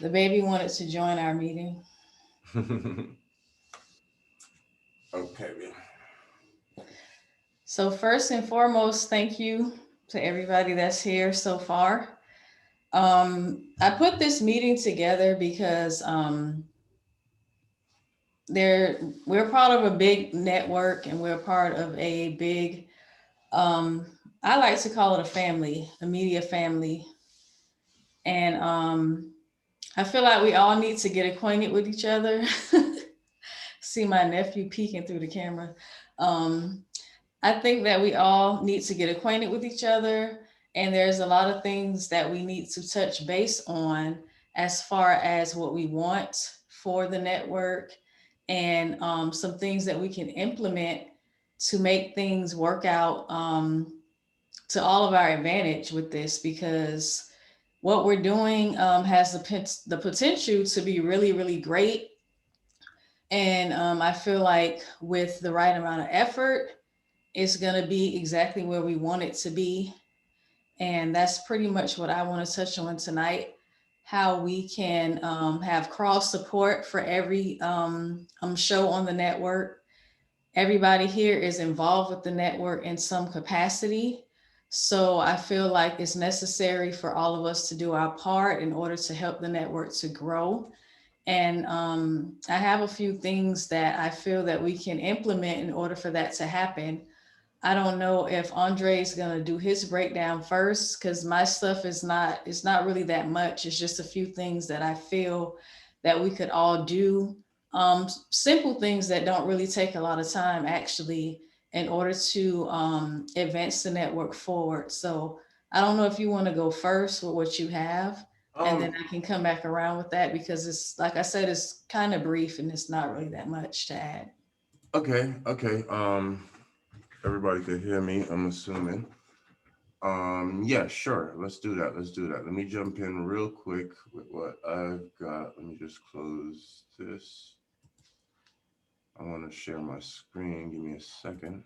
The baby wanted to join our meeting. Okay. So first and foremost, thank you to everybody that's here so far. I put this meeting together because we're part of a big network and we're part of a big um, I like to call it a family, a media family. And I feel like we all need to get acquainted with each other. See my nephew peeking through the camera. Um, I think that we all need to get acquainted with each other, and there's a lot of things that we need to touch base on as far as what we want for the network and some things that we can implement to make things work out to all of our advantage with this because what we're doing has the potential to be really, really great. And I feel like with the right amount of effort, it's going to be exactly where we want it to be. And that's pretty much what I want to touch on tonight, how we can have cross support for every show on the network. Everybody here is involved with the network in some capacity. So I feel like it's necessary for all of us to do our part in order to help the network to grow. And I have a few things that I feel that we can implement in order for that to happen. I don't know if Andre's gonna do his breakdown first because my stuff is not it's not really that much. It's just a few things that I feel that we could all do. Simple things that don't really take a lot of time actually in order to advance the network forward. So I don't know if you want to go first with what you have, and then Um. I can come back around with that because it's like I said, it's kind of brief and it's not really that much to add. Okay. Okay. Everybody could hear me. I'm assuming. Yeah. Sure. Let's do that. Let's do that. Let me jump in real quick with what I've got. Let me just close this. I want to share my screen. Give me a second.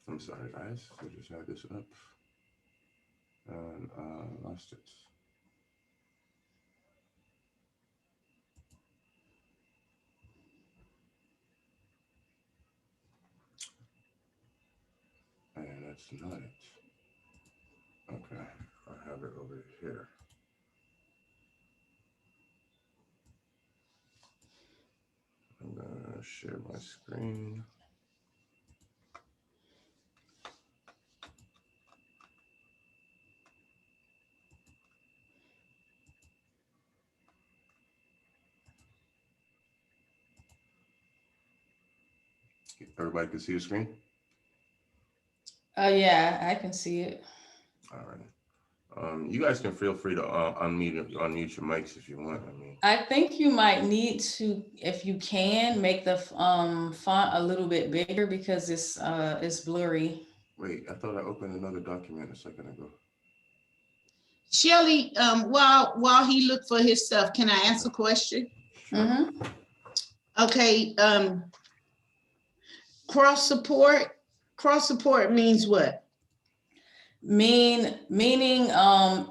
I'm sorry, guys. I just had this up and lost it. And that's not it. Okay. I have it over here. I'm gonna share my screen. Everybody can see the screen. Oh yeah, I can see it. All right. You guys can feel free to unmute your mics if you want. I mean, I think you might need to, if you can, make the font a little bit bigger because it's blurry. wait. I thought I opened another document a second ago. Shelly, while he looked for his stuff, can I ask Okay. a question? Sure. Okay, cross support. Cross support means what? Meaning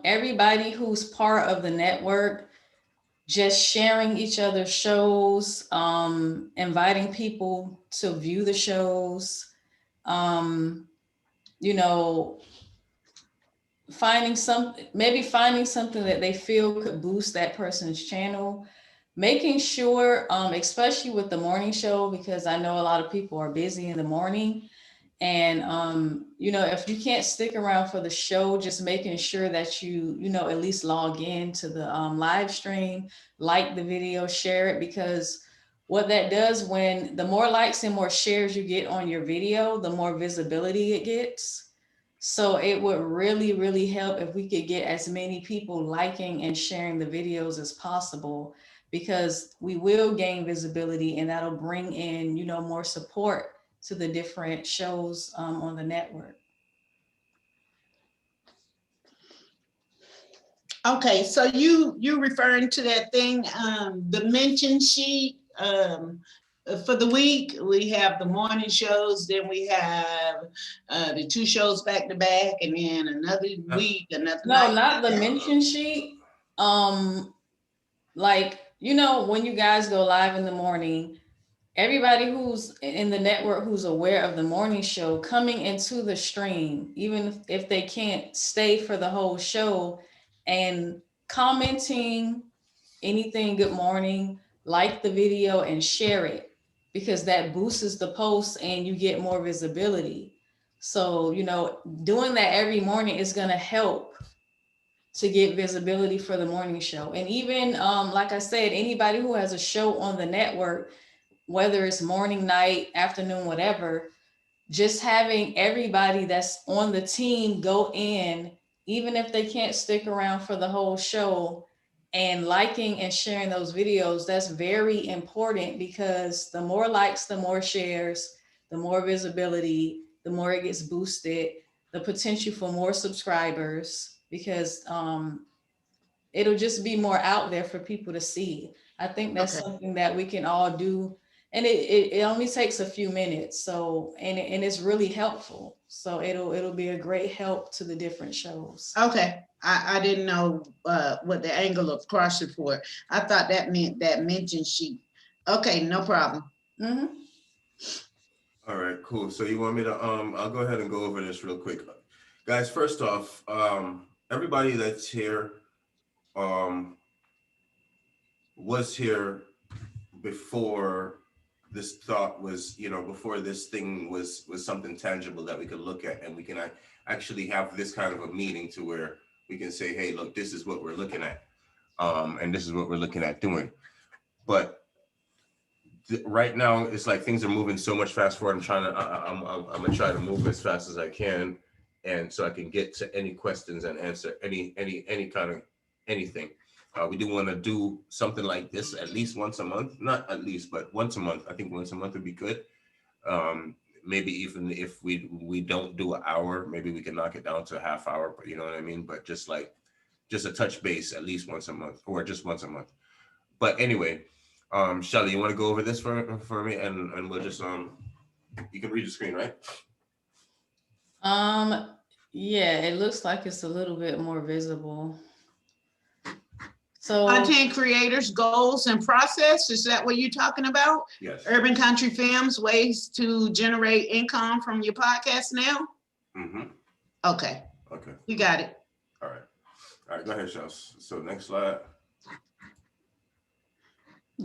everybody who's part of the network just sharing each other's shows, inviting people to view the shows, um, you know, finding something that they feel could boost that person's channel, making sure especially with the morning show because I know a lot of people are busy in the morning. And if you can't stick around for the show, just making sure that you at least log in to the live stream, like the video, share it, because what that does, when the more likes and more shares you get on your video, the more visibility it gets. So it would really, really help if we could get as many people liking and sharing the videos as possible, because we will gain visibility and that'll bring in, more support to the different shows on the network. Okay, so you referring to that thing, the mention sheet, for the week, we have the morning shows, then we have the two shows back to back, and then another week, another No, night. not the mention sheet. Like, when you guys go live in the morning, everybody who's in the network who's aware of the morning show coming into the stream, even if they can't stay for the whole show, and commenting anything good morning, like the video and share it, because that boosts the post and you get more visibility. So, doing that every morning is going to help to get visibility for the morning show. And even, like I said, anybody who has a show on the network, whether it's morning, night, afternoon, whatever, just having everybody that's on the team go in, even if they can't stick around for the whole show, and liking and sharing those videos, that's very important, because the more likes, the more shares, the more visibility, the more it gets boosted, the potential for more subscribers, because it'll just be more out there for people to see. I think that's Okay. something that we can all do. And it only takes a few minutes. So, and it's really helpful. So it'll be a great help to the different shows. Okay, I didn't know what the angle of cross report. I thought that meant that mention sheet. Okay, no problem. Mm-hmm. All right, cool. So you want me to I'll go ahead and go over this real quick. Guys, first off, everybody that's here was here before this thought was, before this thing was something tangible that we could look at, and we can actually have this kind of a meeting to where we can say, hey, look, this is what we're looking at, and this is what we're looking at doing. But right now, it's like things are moving so much fast forward. I'm gonna try to move as fast as I can, and so I can get to any questions and answer any kind of anything. We do want to do something like this at least once a month, not at least, but once a month. I think once a month would be good. Maybe even if we don't do an hour, maybe we can knock it down to a half hour. But you know what I mean. But just a touch base at least once a month, or just once a month. But anyway, Shelly, you want to go over this for me, and we'll just you can read the screen, right? Yeah, it looks like it's a little bit more visible. So Content creators, goals and process, is that what you're talking about? Yes. Urban Country Films, ways to generate income from your podcast now? Mm-hmm. Okay, Okay. you got it. All right, go ahead, Shelly. So next slide.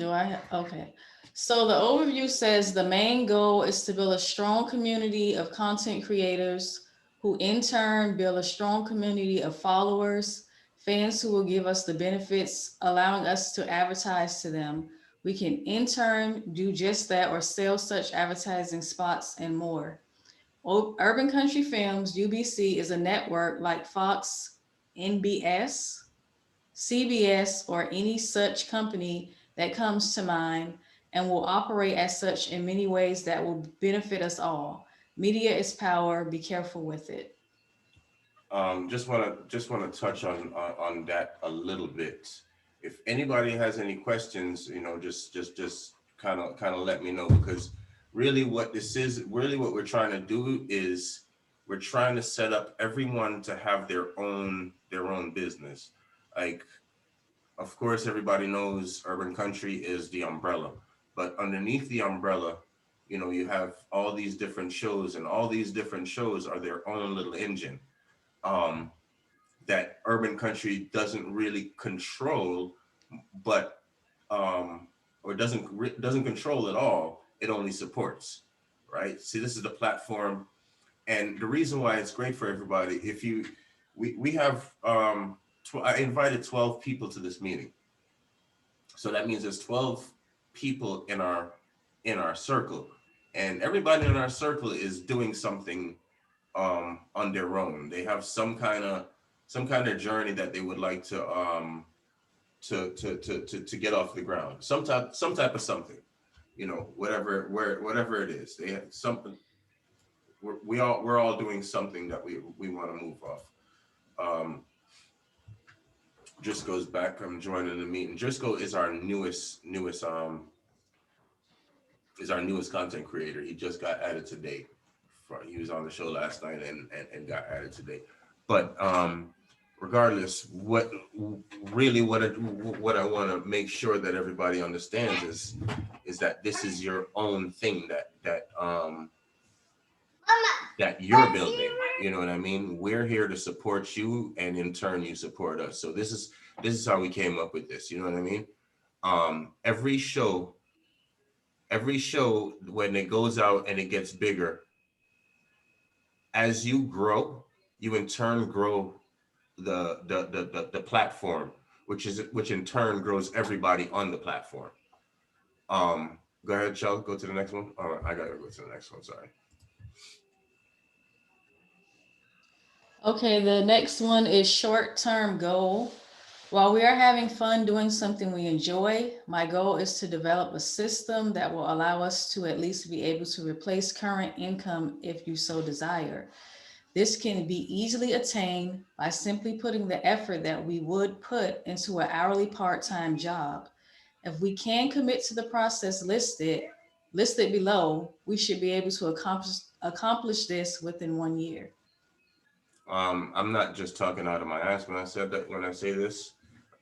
Okay. So the overview says the main goal is to build a strong community of content creators, who in turn build a strong community of followers, fans who will give us the benefits, allowing us to advertise to them. We can in turn do just that or sell such advertising spots and more. Urban Country Films, UBC, is a network like Fox, NBS, CBS, or any such company that comes to mind, and will operate as such in many ways that will benefit us all. Media is power. Be careful with it. Just want to touch on that a little bit. If anybody has any questions, just kind of let me know, because really what we're trying to do is we're trying to set up everyone to have their own business. Like, of course, everybody knows Urban Country is the umbrella, but underneath the umbrella, you have all these different shows, and all these different shows are their own little engine. That Urban Country doesn't really control, but or doesn't control at all. It only supports, right? See, this is the platform, and the reason why it's great for everybody. We have I invited 12 people to this meeting, so that means there's 12 people in our circle, and everybody in our circle is doing something on their own. They have some kind of journey that they would like to get off the ground. Some type of something, whatever it is. They have something. We're all doing something that we want to move off. Driscoll's back. I'm joining the meeting. Driscoll is our newest content creator. He just got added today. He was on the show last night and got added today. But regardless, what I want to make sure that everybody understands is that this is your own thing that you're building. You know what I mean? We're here to support you, and in turn, you support us. So this is how we came up with this. You know what I mean? Every show when it goes out and it gets bigger, as you grow, you in turn grow the platform, which in turn grows everybody on the platform. Go ahead, Shell. Go to the next one. All right, I gotta go to the next one. Sorry. Okay, the next one is short-term goal. While we are having fun doing something we enjoy, my goal is to develop a system that will allow us to at least be able to replace current income if you so desire. This can be easily attained by simply putting the effort that we would put into an hourly part-time job. If we can commit to the process listed below, we should be able to accomplish this within 1 year. I'm not just talking out of my ass when I said that. When I say this,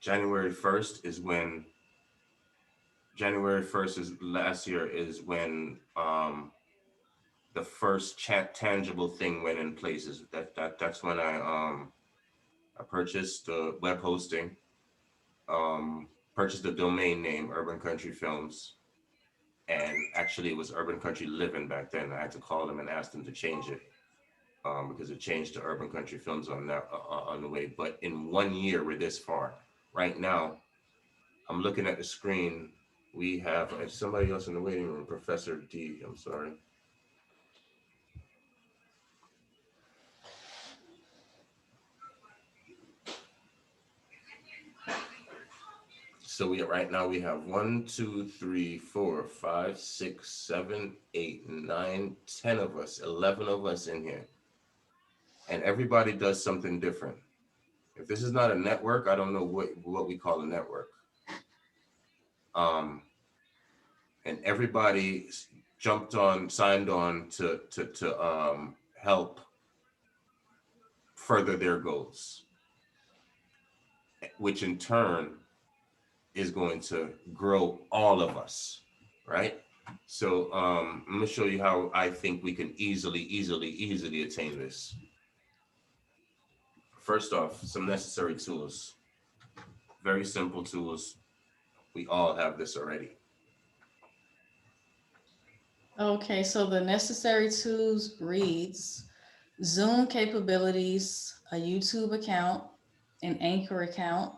January 1st is when January 1st is last year is when the first tangible thing went in place. Is that's when I purchased the web hosting, purchased the domain name Urban Country Films, and actually it was Urban Country Living back then. I had to call them and ask them to change it. Because it changed to Urban Country Films on the way. But in 1 year, we're this far. Right now, I'm looking at the screen. We have somebody else in the waiting room, Professor D. I'm sorry. So right now we have 1, 2, 3, 4, 5, 6, 7, 8, 9, 10 of us, 11 of us in here. And everybody does something different. If this is not a network, I don't know what we call a network. And everybody signed on to help further their goals, which in turn is going to grow all of us, right? So I'm gonna show you how I think we can easily attain this. First off, some necessary tools, very simple tools. We all have this already. Okay, so the necessary tools reads Zoom capabilities, a YouTube account, an Anchor account,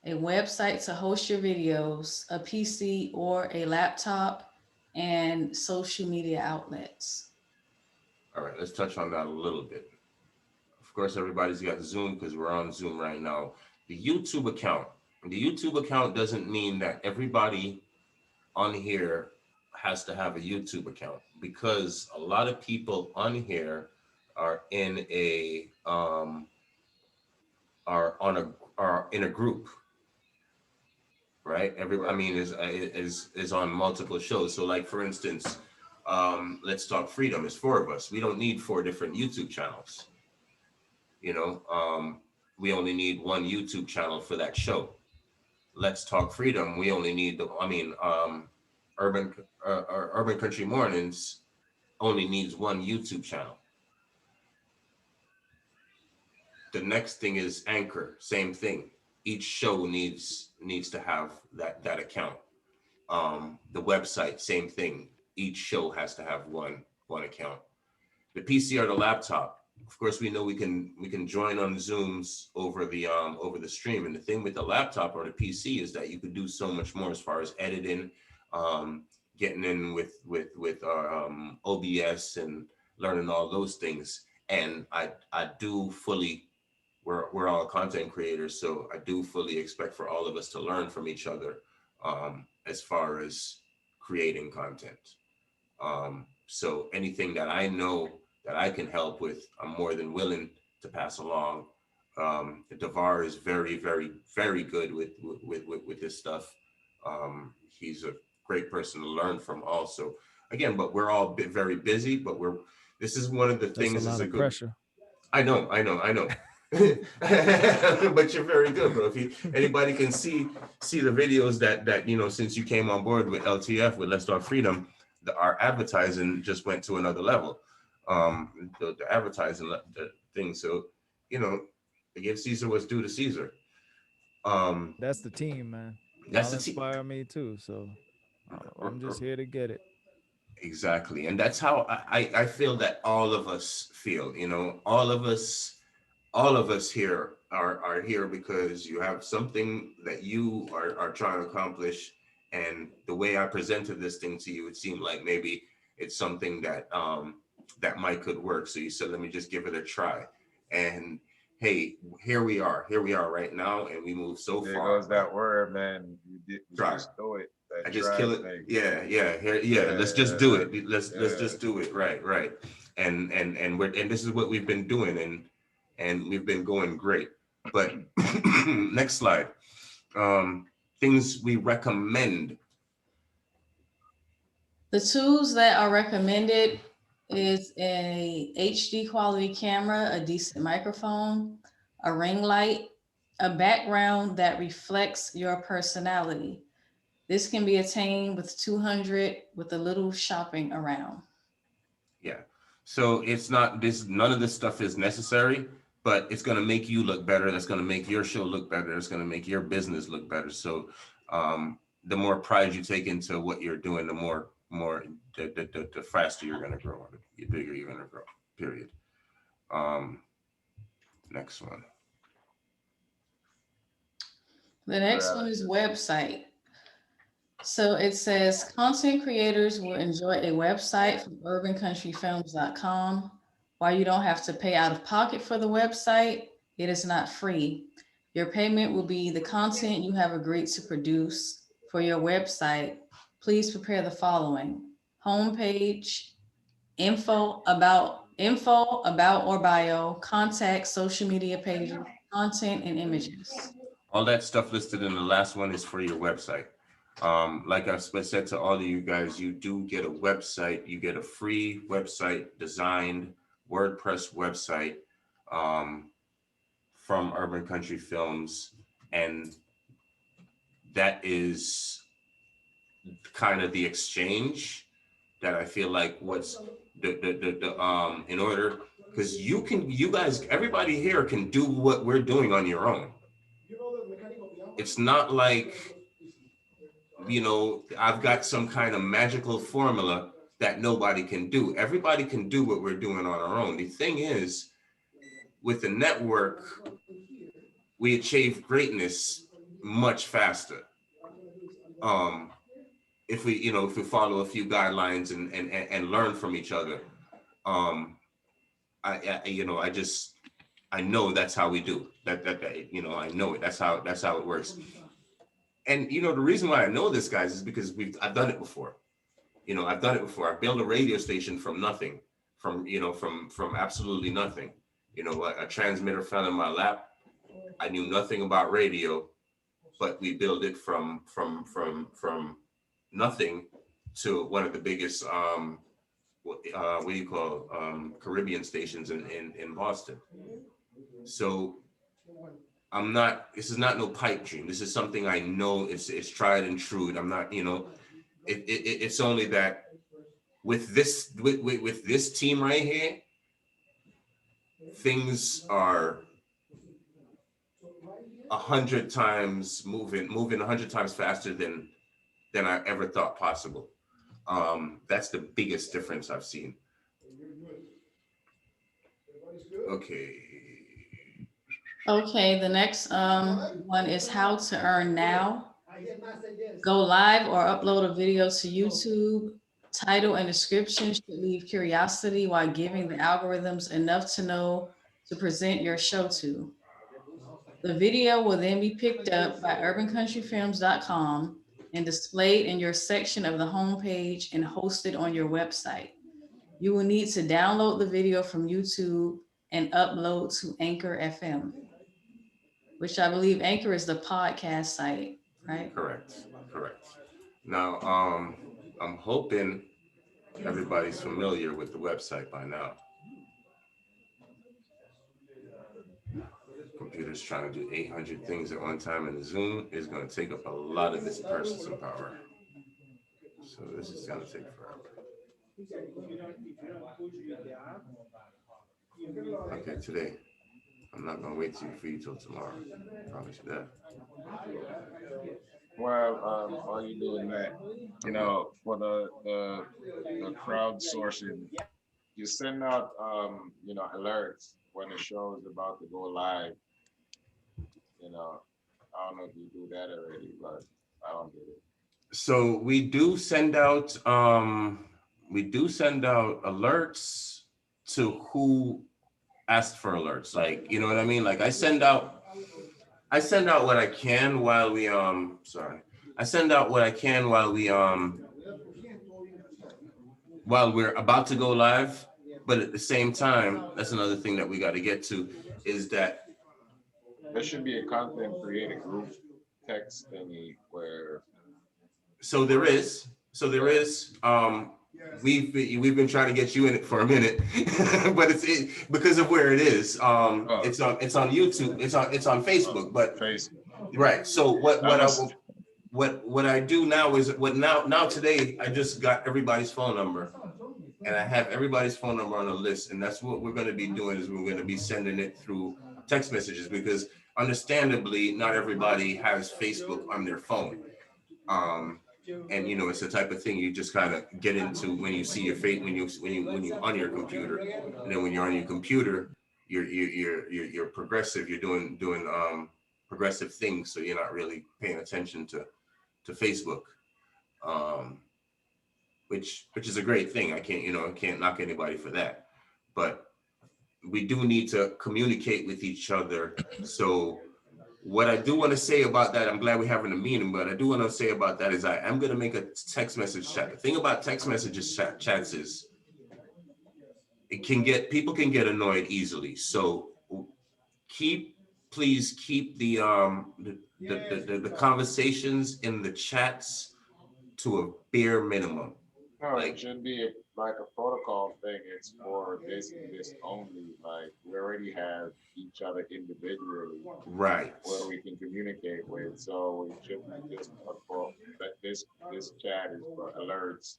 a website to host your videos, a PC or a laptop, and social media outlets. All right, let's touch on that a little bit. Of course, everybody's got Zoom because we're on Zoom right now. The YouTube account doesn't mean that everybody on here has to have a YouTube account, because a lot of people on here are in a group, right? Is on multiple shows. So like for instance, Let's Talk Freedom is 4 of us. We don't need 4 different YouTube channels. You know, we only need 1 YouTube channel for that show. Let's Talk Freedom, we only need Urban Country Mornings only needs 1 YouTube channel. The next thing is Anchor, same thing. Each show needs to have that account. The website, same thing. Each show has to have one account. The PC or the laptop, of course, we know we can join on Zooms over the stream. And the thing with the laptop or the PC is that you could do so much more as far as editing, getting in with our OBS and learning all those things. And I do fully, we're all content creators, so I do fully expect for all of us to learn from each other as far as creating content. So anything that I know that I can help with, I'm more than willing to pass along. Devar is very, very, very good with this stuff. He's a great person to learn from also. Again, but we're all very busy, but this is one of the That's a things is lot a of good, pressure. I know. But you're very good, bro. If anybody can see the videos that since you came on board with LTF with Let's Talk Freedom, our advertising just went to another level. The advertising the thing. So you know, give Caesar what's due to Caesar. Um, That's the team, man. that's Y'all the team. inspire me too. So I'm just here to get it. Exactly, and that's how I feel that all of us feel. All of us here are here because you have something that you are trying to accomplish. And the way I presented this thing to you, it seemed like maybe it's something that might could work. So you said, let me just give it a try. And hey, here we are right now, and we move so There far. goes that word, man. You Try. just throw it. I That just try kill it. thing. Yeah. Let's just do it. Let's Yeah. just do it. Right. And this is what we've been doing, and we've been going great. But next slide. Things we recommend. The tools that are recommended is a HD quality camera, a decent microphone, a ring light, a background that reflects your personality. This can be attained with 200 with a little shopping around. Yeah. So it's not this. None of this stuff is necessary, but it's going to make you look better. That's going to make your show look better. It's going to make your business look better. So the more pride you take into what you're doing, the more the faster you're going to grow. The bigger you're going to grow. Period. Next one. The next one is website. So it says content creators will enjoy a website from urbancountryfilms.com. While you don't have to pay out of pocket for the website, it is not free. Your payment will be the content you have agreed to produce for your website. Please prepare the following: homepage, info about or bio, contact, social media pages, content, and images. All that stuff listed in the last one is for your website. Like I've said to all of you guys, you do get a website. You get a free website designed WordPress website from Urban Country Films, and that is kind of the exchange that I feel like what's the in order, because you guys, everybody here can do what we're doing on your own. It's not like, I've got some kind of magical formula that nobody can do. Everybody can do what we're doing on our own. The thing is, with the network, we achieve greatness much faster. If we follow a few guidelines and learn from each other. I know that's how we do that. I know it. That's how it works. And the reason why I know this, guys, is because I've done it before. I've done it before. I built a radio station from nothing, from absolutely nothing. A transmitter fell in my lap. I knew nothing about radio, but we built it from nothing to one of the biggest Caribbean stations in Boston. So this is not no pipe dream. This is something I know it's tried and true. I'm not, it's only that with this team right here, things are 100 times moving 100 times faster than I ever thought possible. That's the biggest difference I've seen. Okay, the next one is how to earn now. Go live or upload a video to YouTube. Title and description should leave curiosity while giving the algorithms enough to know to present your show to. The video will then be picked up by urbancountryfilms.com and displayed in your section of the homepage and hosted on your website. You will need to download the video from YouTube and upload to Anchor FM. which I believe Anchor is the podcast site, right? Correct. Now, I'm hoping everybody's familiar with the website by now. Computer's trying to do 800 things at one time, and Zoom is going to take up a lot of this processing power. So this is going to take forever. Okay, today. I'm not going to wait for you till tomorrow. I promise you that. Well, while you're doing that, for the crowdsourcing, you send out alerts when the show is about to go live. I don't know if you do that already, but I don't do it. So we do send out alerts to who asked for alerts. Like, you know what I mean? Like I send out what I can while we while we're about to go live. But at the same time, that's another thing that we got to get to is that There should be a content creator group text thingy where. So there is. We've been trying to get you in it for a minute, but it's because of where it is. It's on YouTube. It's on Facebook, but Facebook. Right. So what I do now is now today I just got everybody's phone number, and I have everybody's phone number on a list, and that's what we're going to be doing is we're going to be sending it through text messages because understandably not everybody has Facebook on their phone. And it's the type of thing you just kind of get into when you see your face when you on your computer, and then when you're on your computer, you're progressive. You're doing progressive things, so you're not really paying attention to Facebook, which is a great thing. I can't knock anybody for that, but we do need to communicate with each other. So what I do want to say about that, I'm glad we're having a meeting, but I do want to say about that is I am going to make a text message chat. The thing about text messages chats is people can get annoyed easily. So please keep the conversations in the chats to a bare minimum. No, it should be like a protocol thing. It's for this and this only. Like we already have each other individually, right, where we can communicate with. So it shouldn't just for that. This chat is for alerts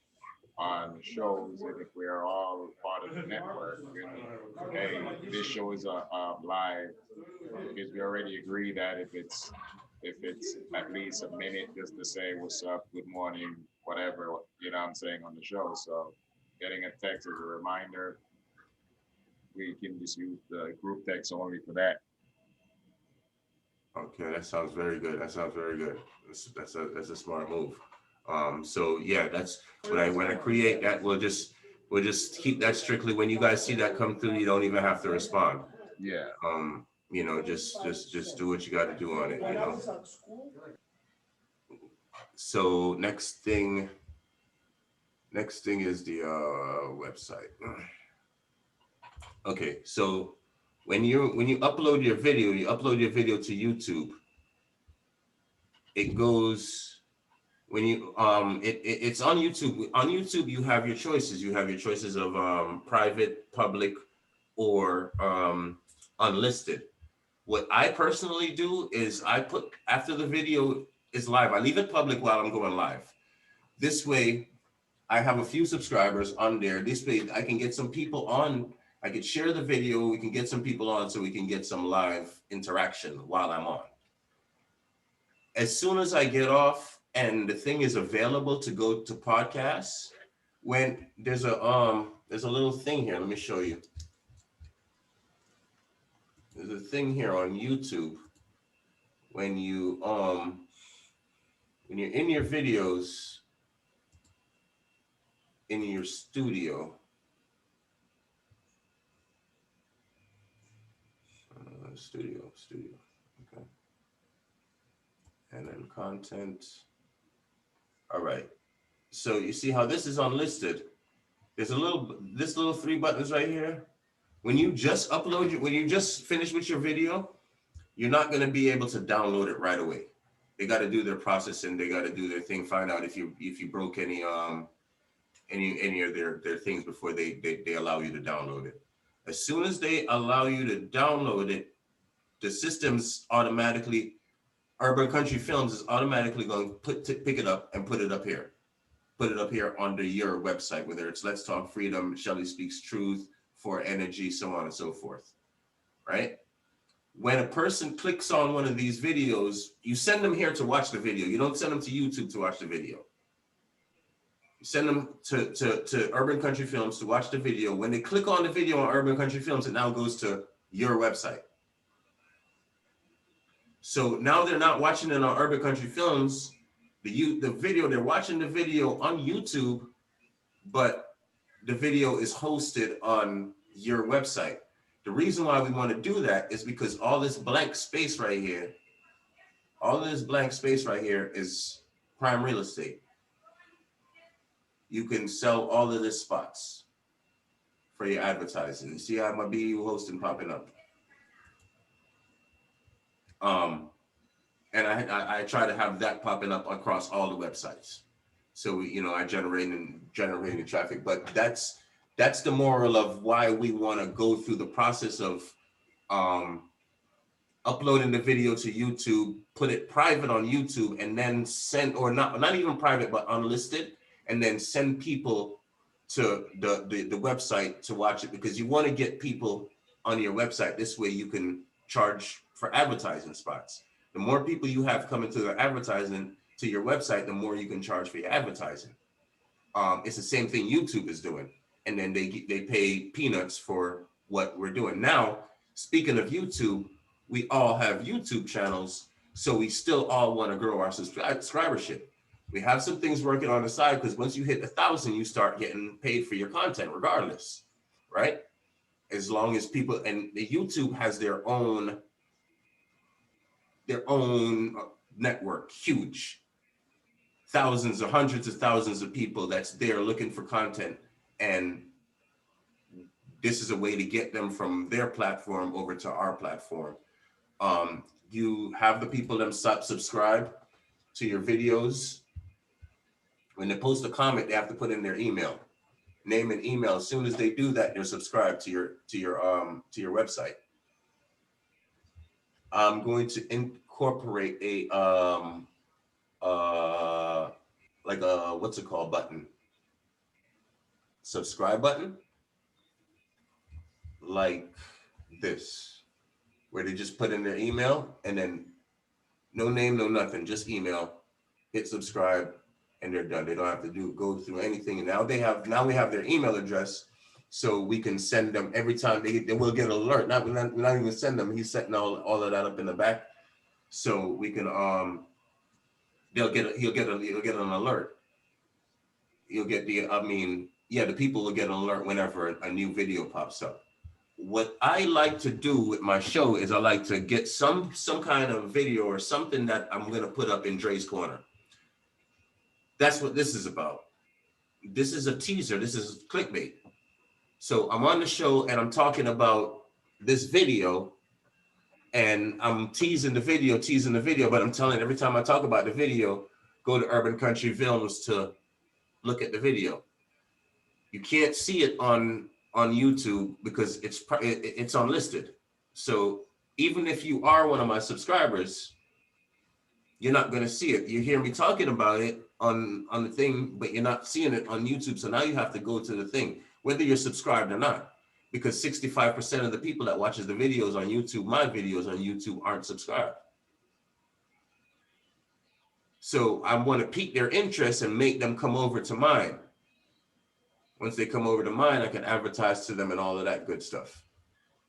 on shows, and if we are all part of the network, hey, this show is live, because we already agree that if it's at least a minute just to say what's up, good morning, whatever, I'm saying on the show. So getting a text as a reminder, we can just use the group text only for that. Okay, that sounds very good. That's a smart move. So yeah, that's when I create that, we'll just keep that strictly when you guys see that come through, you don't even have to respond. Yeah. Just do what you got to do on it, So next thing is the website. Okay, so when you upload your video, to YouTube. It goes when you it's on YouTube. On YouTube, you have your choices. You have your choices of private, public, or unlisted. What I personally do is I put after the video is live, I leave it public while I'm going live. This way, I have a few subscribers on there. This way, I can get some people on. I could share the video. We can get some people on so we can get some live interaction while I'm on. As soon as I get off and the thing is available to go to podcasts, when there's a little thing here. Let me show you. There's a thing here on YouTube when you're in your videos in your studio. Studio. Okay. And then content. All right. So you see how this is unlisted. There's this little 3 buttons right here. When you just finish with your video, you're not going to be able to download it right away. They got to do their processing. They got to do their thing. Find out if you broke any of their things before they allow you to download it. As soon as they allow you to download it, the system's automatically, Urban Country Films is automatically going to pick it up and put it up here. Put it up here under your website, whether it's Let's Talk Freedom, Shelly Speaks Truth, For Energy, so on and so forth, right? When a person clicks on one of these videos, you send them here to watch the video. You don't send them to YouTube to watch the video. You send them to Urban Country Films to watch the video. When they click on the video on Urban Country Films, it now goes to your website. So now they're not watching it on Urban Country Films, the video, they're watching the video on YouTube, but the video is hosted on your website. The reason why we want to do that is because all this blank space right here is prime real estate. You can sell all of this spots for your advertising. You see how my BU hosting popping up? And I try to have that popping up across all the websites. So I generating traffic, but that's the moral of why we want to go through the process of uploading the video to YouTube, put it private on YouTube, and then send, or not even private, but unlisted, and then send people to the website to watch it, because you want to get people on your website. This way you can charge for advertising spots. The more people you have coming to their advertising to your website, the more you can charge for your advertising. It's the same thing YouTube is doing. And then they pay peanuts for what we're doing. Now, speaking of YouTube, we all have YouTube channels. So we still all want to grow our subscribership. We have some things working on the side, because once you hit 1,000, you start getting paid for your content regardless, right? As long as people, and the YouTube has their own network, huge, thousands or hundreds of thousands of people that's there looking for content. And this is a way to get them from their platform over to our platform. You have the people that subscribe to your videos. When they post a comment, they have to put in their email, name and email. As soon as they do that, they're subscribed to your website. I'm going to incorporate a what's it called button? Subscribe button, like this, where they just put in their email and then no name, no nothing, just email, hit subscribe, and they're done. They don't have to go through anything. And now we have their email address, so we can send them every time they will get an alert. We're not even send them. He's setting all of that up in the back, so we can he'll get an alert. The people will get an alert whenever a new video pops up. What I like to do with my show is I like to get some kind of video or something that I'm gonna put up in Dre's Corner. That's what this is about. This is a teaser. This is clickbait. So I'm on the show and I'm talking about this video, and I'm teasing the video, but I'm telling every time I talk about the video, go to Urban Country Films to look at the video. You can't see it on YouTube because it's unlisted. So even if you are one of my subscribers, you're not going to see it. You hear me talking about it on the thing, but you're not seeing it on YouTube. So now you have to go to the thing, whether you're subscribed or not, because 65% of the people that watches the videos on YouTube, my videos on YouTube, aren't subscribed. So I want to pique their interest and make them come over to mine. Once they come over to mine, I can advertise to them and all of that good stuff.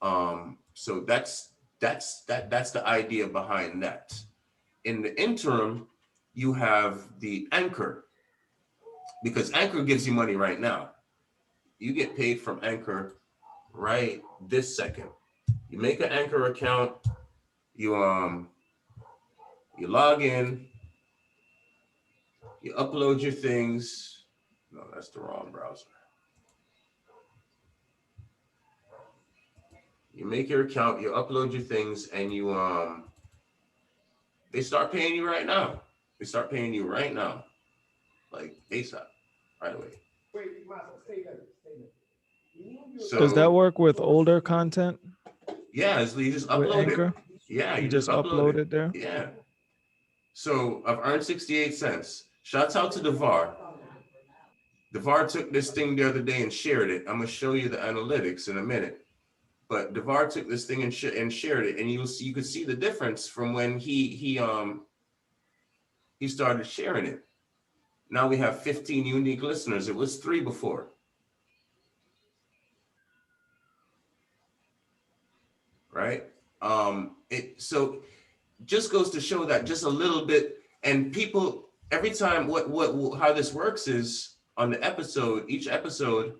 So that's the idea behind that. In the interim, you have the Anchor, because Anchor gives you money right now. You get paid from Anchor right this second. You make an Anchor account, you log in, you upload your things. No, that's the wrong browser. You make your account, you upload your things, and you they start paying you right now. They start paying you right now, like ASAP, right away. Does that So work with older content yeah, you just with upload it. Anchor? Yeah, You you just just upload upload it. it there? Yeah. So I've earned 68 cents. Shouts out to Devar. Devar took this thing the other day and shared it. I'm gonna show you the analytics in a minute. But Devar took this thing and shared it, and you could see the difference from when he started sharing it. Now we have 15 unique listeners. It was 3 before. Right? It so just goes to show that just a little bit, and people every time what how this works is on the episode, each episode,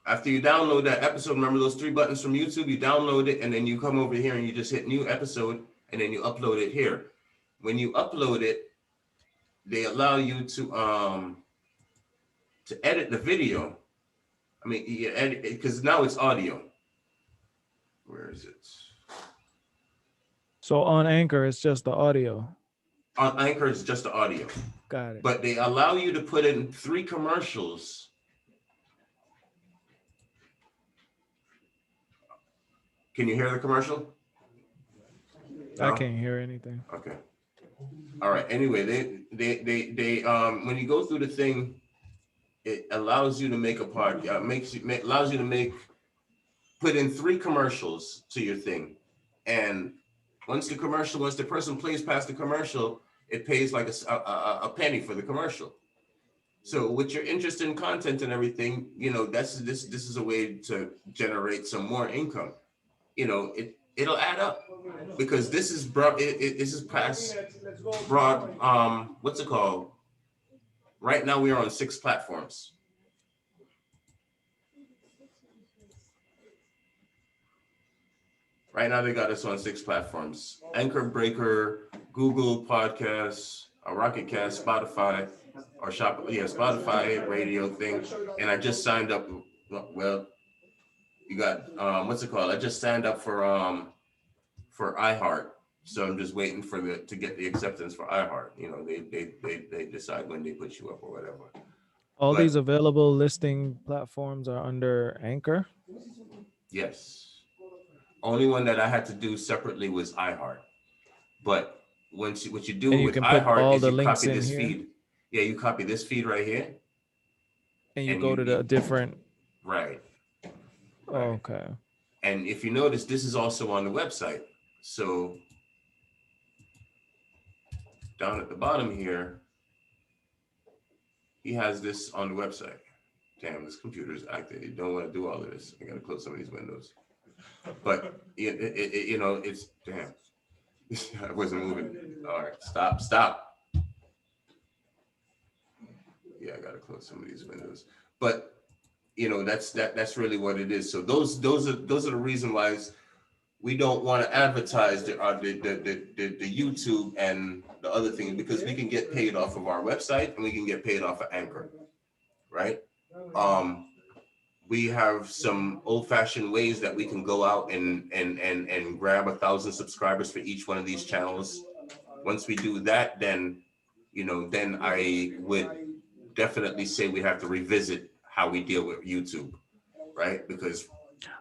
after you download that episode, remember those 3 buttons from YouTube, you download it and then you come over here and you just hit new episode and then you upload it here. When you upload it, they allow you to edit the video. I mean, you edit it because now it's audio. Where is it? So on Anchor, it's just the audio. On Anchor, it's just the audio. Got it. But they allow you to put in 3 commercials. Can you hear the commercial? I No? can't hear anything. Okay. All right. Anyway, they when you go through the thing, it allows you to make a part. Allows you to put in 3 commercials to your thing, and once the person plays past the commercial, it pays like a penny for the commercial. So with your interest in content and everything, this is a way to generate some more income. It'll add up because this is this is past broad. What's it called? Right now we are on 6 platforms. Right now they got us on 6 platforms: Anchor, Breaker, Google Podcasts, Rocket Cast, Spotify, or Spotify radio thing. And I just signed up. Well, you got what's it called? I just signed up for iHeart. So I'm just waiting to get the acceptance for iHeart. They decide when they put you up or whatever. All But- these available listing platforms are under Anchor. Yes. Only one that I had to do separately was iHeart. But what you do And you with can put iHeart all is the you links copy in this here. feed. Yeah, you copy this feed right here. And you And go to the different. Right. Okay. And if you notice, this is also on the website. So down at the bottom here, he has this on the website. Damn, this computer is active. You don't want to do all of this. I got to close some of these windows. But it's damn. I wasn't moving. All right, stop. Yeah, I got to close some of these windows. But that's really what it is. So those are the reason why we don't want to advertise the YouTube and the other thing, because we can get paid off of our website and we can get paid off of Anchor, right? We have some old-fashioned ways that we can go out and grab 1,000 subscribers for each one of these channels. Once we do that, then I would definitely say we have to revisit how we deal with YouTube, right? Because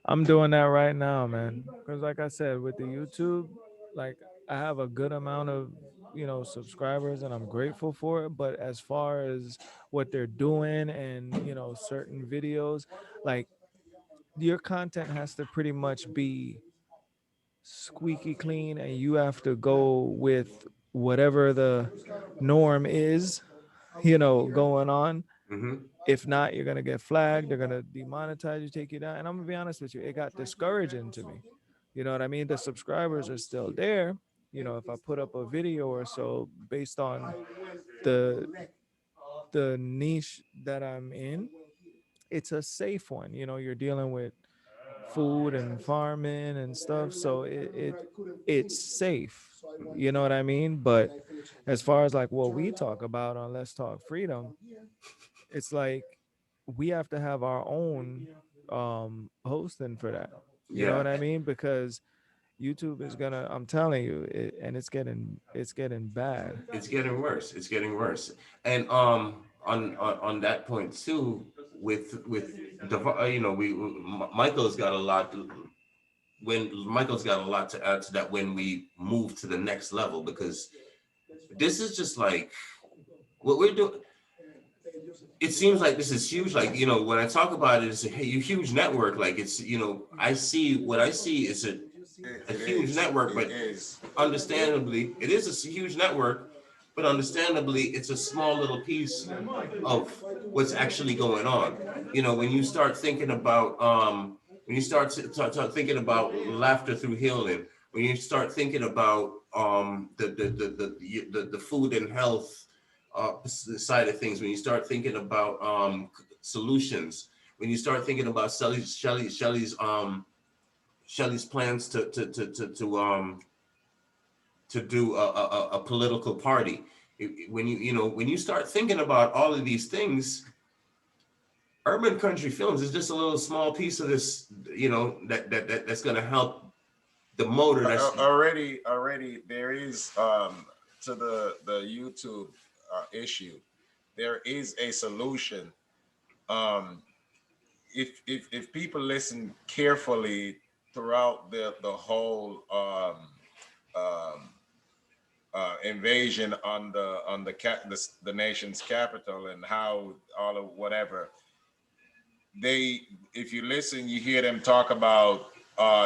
I'm doing that right now, man. Because like I said, with the YouTube, like I have a good amount of, subscribers and I'm grateful for it. But as far as what they're doing and, certain videos, like your content has to pretty much be squeaky clean and you have to go with whatever the norm is, going on. mhm. If not, you're gonna get flagged. They're gonna demonetize you, take you down. And I'm gonna be honest with you, it got discouraging to me. You know what I mean? The subscribers are still there. If I put up a video or so based on the niche that I'm in, it's a safe one. You're dealing with food and farming and stuff, so it's safe. You know what I mean? But as far as like what we talk about on Let's Talk Freedom, it's like we have to have our own hosting for that. You know Yeah. what I mean? Because YouTube is gonna, I'm telling you, and it's getting bad. It's getting worse. It's getting worse. And on that point too, with you know, Michael's got a lot. When Michael's got a lot to add to that when we move to the next level, because this is just like what we're doing. It seems like this is huge. Like, you know, when I talk about it, it's a huge network. Like, it's, you know, what I see is a It huge is. network, It but is. understandably, it is a huge network, but understandably, it's a small little piece of what's actually going on. You know, when you start thinking about, when you start thinking about laughter through healing, when you start thinking about the food and health side of things, when you start thinking about solutions, when you start thinking about Shelley's plans to do a political party. When you know, when you start thinking about all of these things, Urban Country Films is just a little small piece of this, you know, that's going to help the motor. That's Already there is to the YouTube issue. There is a solution. Um, if people listen carefully throughout the whole um, invasion on the nation's capital and how all of whatever they, if you listen, you hear them talk about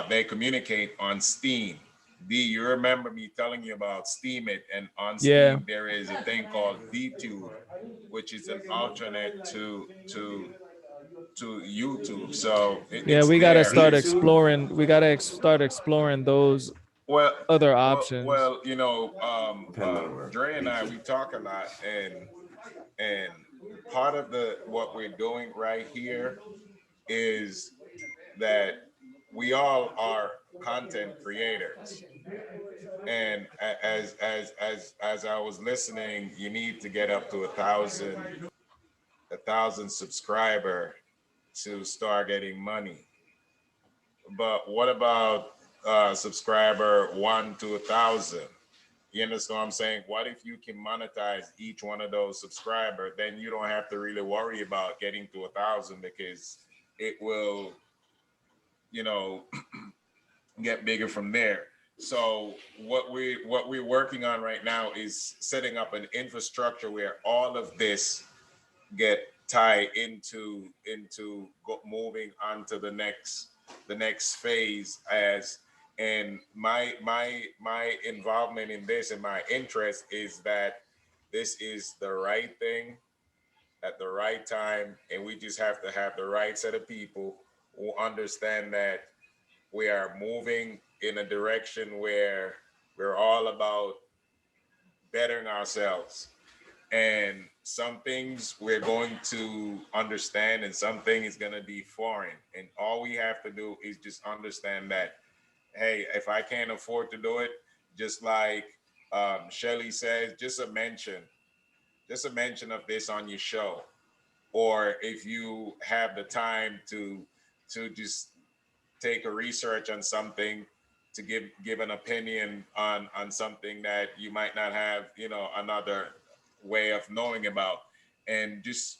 they communicate on Steam. D, you remember me telling you about Steam it, and on Yeah. Steam there is a thing called DTube, which is an alternate to YouTube. So Yeah, it's we gotta there. start YouTube. exploring. We gotta start exploring those Well, other options. you know, Depending on where. Dre and I, we talk a lot, and part of the what we're doing right here is that we all are content creators, and as I was listening, you need to get up to a thousand subscriber to start getting money. But what about subscriber 1 to 1,000? You understand what I'm saying? What if you can monetize each one of those subscribers? Then you don't have to really worry about getting to 1,000 because it will, you know, get bigger from there. So what we're working on right now is setting up an infrastructure where all of this get tied into moving on to the next phase. As and my involvement in this and my interest is that this is the right thing at the right time, and we just have to have the right set of people who understand that we are moving in a direction where we're all about bettering ourselves. And some things we're going to understand, and some things going to be foreign. And all we have to do is just understand that, hey, if I can't afford to do it, just like Shelly says, just a mention of this on your show, or if you have the time to just take a research on something, to give an opinion on something that you might not have, another way of knowing about, and just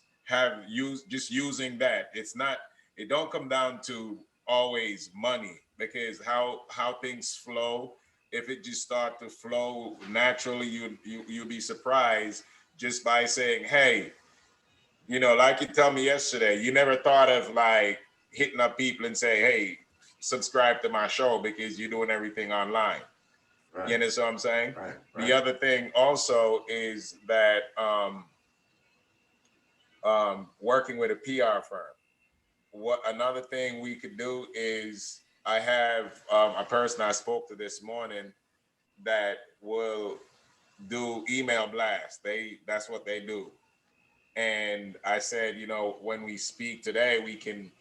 just using that. It don't come down to always money, because how things flow, if it just start to flow naturally, you'll be surprised, just by saying, hey, like you tell me yesterday, you never thought of like hitting up people and say, hey, subscribe to my show because you're doing everything online. Right. You understand what I'm saying? Right. The other thing also is that working with a PR firm. What another thing we could do is, I have a person I spoke to this morning that will do email blasts. That's what they do. And I said, when we speak today, we can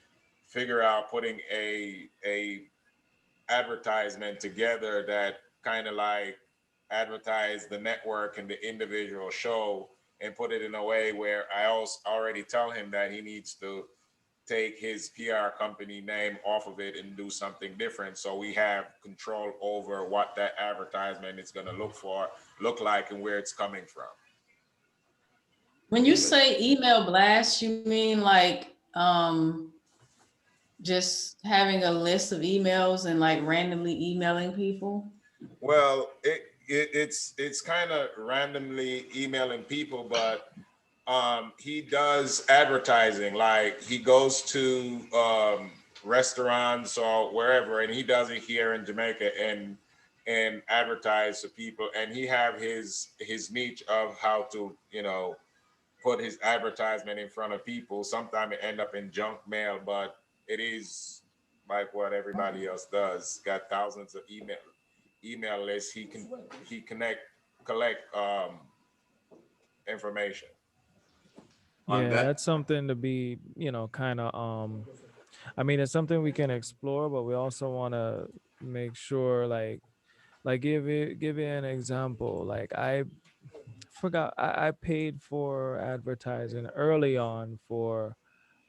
figure out putting a advertisement together that kind of like advertise the network and the individual show, and put it in a way where I also already tell him that he needs to take his PR company name off of it and do something different. So we have control over what that advertisement is going to look like, and where it's coming from. When you say email blast, you mean like just having a list of emails and like randomly emailing people? Well, it's kind of randomly emailing people, but he does advertising. Like he goes to restaurants or wherever, and he does it here in Jamaica and advertise to people. And he have his niche of how to, you know, put his advertisement in front of people. Sometimes it end up in junk mail, but it is like what everybody else does. Got thousands of email lists. He collect information. On Yeah, that- that's something to be, kind of I mean, it's something we can explore, but we also want to make sure like give you an example. Like I forgot I paid for advertising early on for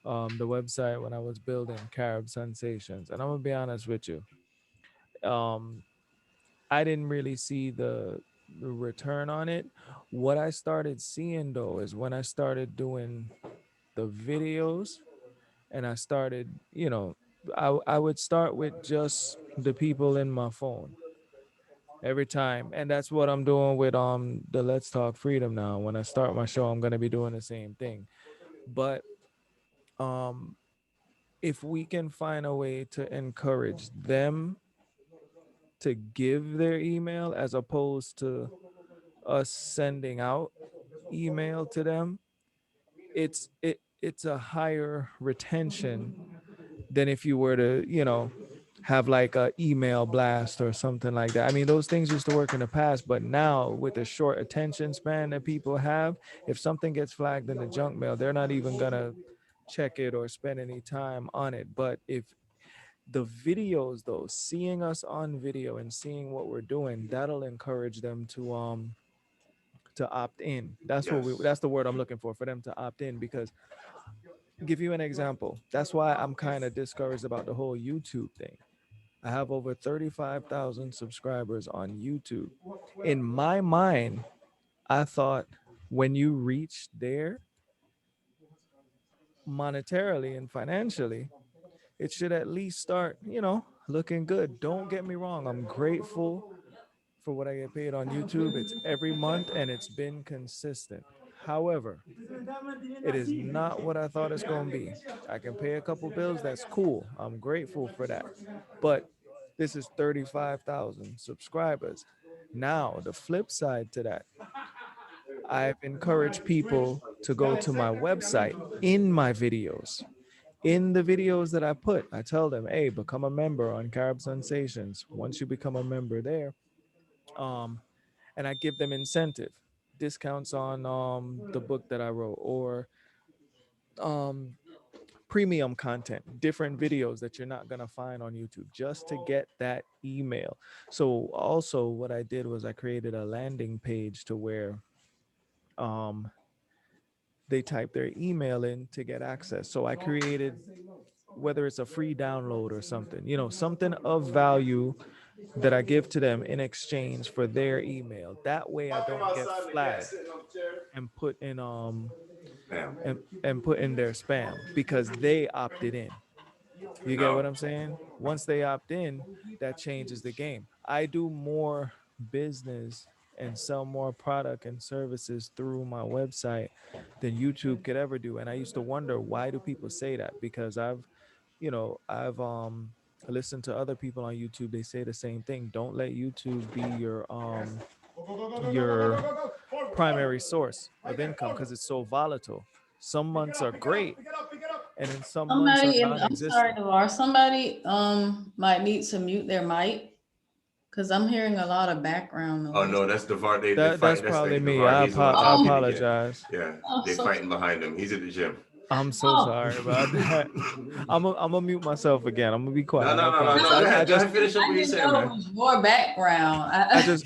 the website when I was building Carib Sensations. And I'm gonna be honest with you. Um I didn't really see the return on it. What I started seeing though is when I started doing the videos and I started, I would start with just the people in my phone every time. And that's what I'm doing with the Let's Talk Freedom now. When I start my show, I'm gonna be doing the same thing. But um if we can find a way to encourage them to give their email as opposed to us sending out email to them, it's a higher retention than if you were to, have like a email blast or something like that. I mean, those things used to work in the past, but now with the short attention span that people have, if something gets flagged in the junk mail, they're not even gonna check it or spend any time on it. But if the videos though, seeing us on video and seeing what we're doing, that'll encourage them to opt in. That's what Yes. that's the word I'm looking for them to opt in. Because give you an example, that's why I'm kind of discouraged about the whole YouTube thing. I have over 35,000 subscribers on YouTube. In my mind, I thought when you reach there monetarily and financially, it should at least start, looking good. Don't get me wrong. I'm grateful for what I get paid on YouTube. It's every month and it's been consistent. However, it is not what I thought it's going to be. I can pay a couple bills. That's cool. I'm grateful for that. But this is 35,000 subscribers. Now, the flip side to that, I've encouraged people to go to my website in my videos. In the videos that I put, I tell them, hey, become a member on Carib Sensations. Once you become a member there, and I give them incentive, discounts on the book that I wrote, or um, premium content, different videos that you're not gonna find on YouTube, just to get that email. So also what I did was I created a landing page to where they type their email in to get access. So I created, whether it's a free download or something, something of value that I give to them in exchange for their email. That way I don't get flagged and put in and put in their spam because they opted in. You get what I'm saying? Once they opt in, that changes the game. I do more business and sell more product and services through my website than YouTube could ever do. And I used to wonder, why do people say that? Because I've listened to other people on YouTube. They say the same thing. Don't let YouTube be your primary source of income because it's so volatile. Some months are great, and then some months are Somebody, I'm sorry, non-existent. Navar, somebody might need to mute their mic because I'm hearing a lot of background Oh noise. no, that's Devar. They That's fight. That's probably me. Devar. He's on I TV again. apologize. Yeah, Oh, they're so fighting behind him. He's at the gym. I'm so Oh. sorry about that. I'm gonna mute myself again. I'm gonna be quiet. No, I no, no, no, promise. no. Go I ahead. Go just ahead. Finish up I what you're didn't saying, know it man. was your background. I just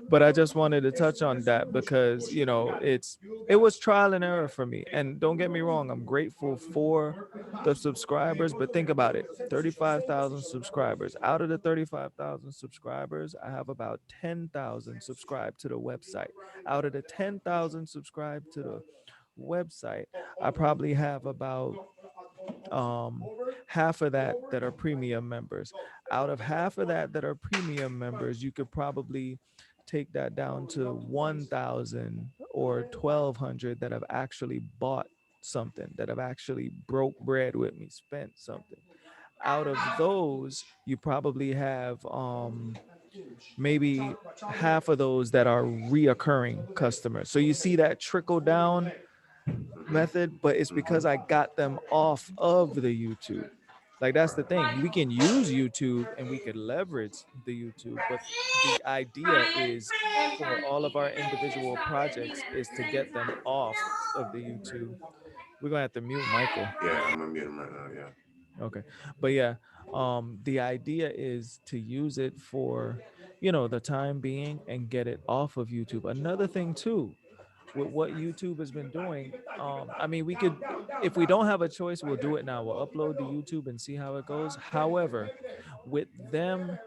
but I just wanted to touch on that because you know it was trial and error for me. And don't get me wrong, I'm grateful for the subscribers, but think about it. 35,000 subscribers. Out of the 35,000 subscribers, I have about 10,000 subscribed to the website. Out of the 10,000 subscribed to the website, I probably have about half of that are premium members. Out of half of that are premium members, you could probably take that down to 1,000 or 1,200 that have actually bought something, that have actually broke bread with me, spent something. Out of those, you probably have maybe half of those that are reoccurring customers. So you see that trickle down method, but it's because I got them off of the YouTube. Like that's the thing. We can use YouTube and we could leverage the YouTube, but the idea is for all of our individual projects is to get them off of the YouTube. We're gonna have to mute Michael. Yeah, I'm gonna mute him right now. Yeah. Okay. But yeah, the idea is to use it for, you know, the time being and get it off of YouTube. Another thing too, with what YouTube has been doing, I mean, we could, if we don't have a choice, we'll do it now. We'll upload to YouTube and see how it goes. However, with them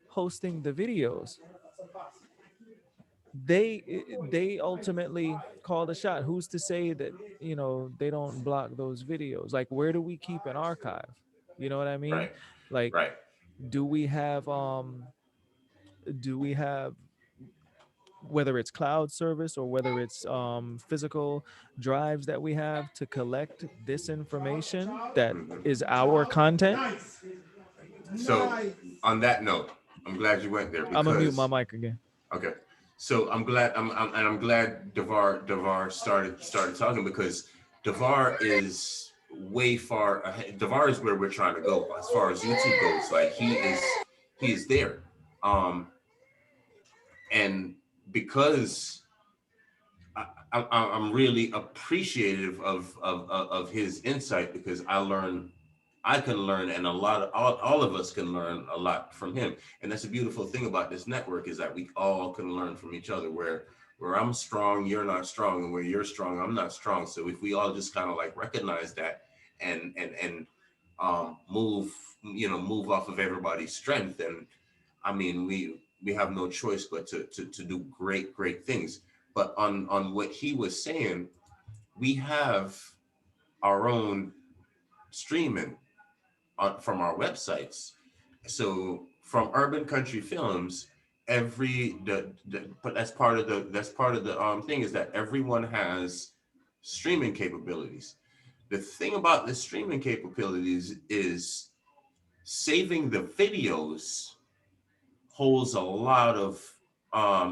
hosting the videos, they ultimately call the shot. Who's to say that, you know, they don't block those videos? Like, where do we keep an archive? You know what I mean? Right. Like, Right. do we have do we have, whether it's cloud service or whether it's physical drives that we have to collect this information that is our content? So on that note, I'm glad you went there because I'm gonna mute my mic again. okay. So I'm glad I'm glad Devar started talking because Devar is way far ahead. Devar is where we're trying to go as far as YouTube goes. Like he is there. And because I'm really appreciative of his insight because I can learn, and all of us can learn a lot from him. And that's a beautiful thing about this network is that we all can learn from each other. Where I'm strong, you're not strong, and where you're strong, I'm not strong. So if we all just kind of like recognize that and move off of everybody's strength, and I mean we have no choice but to do great things. But on what he was saying, we have our own streaming from our websites. So from Urban Country Films, but that's part of the thing is that everyone has streaming capabilities. The thing about the streaming capabilities is saving the videos holds a lot of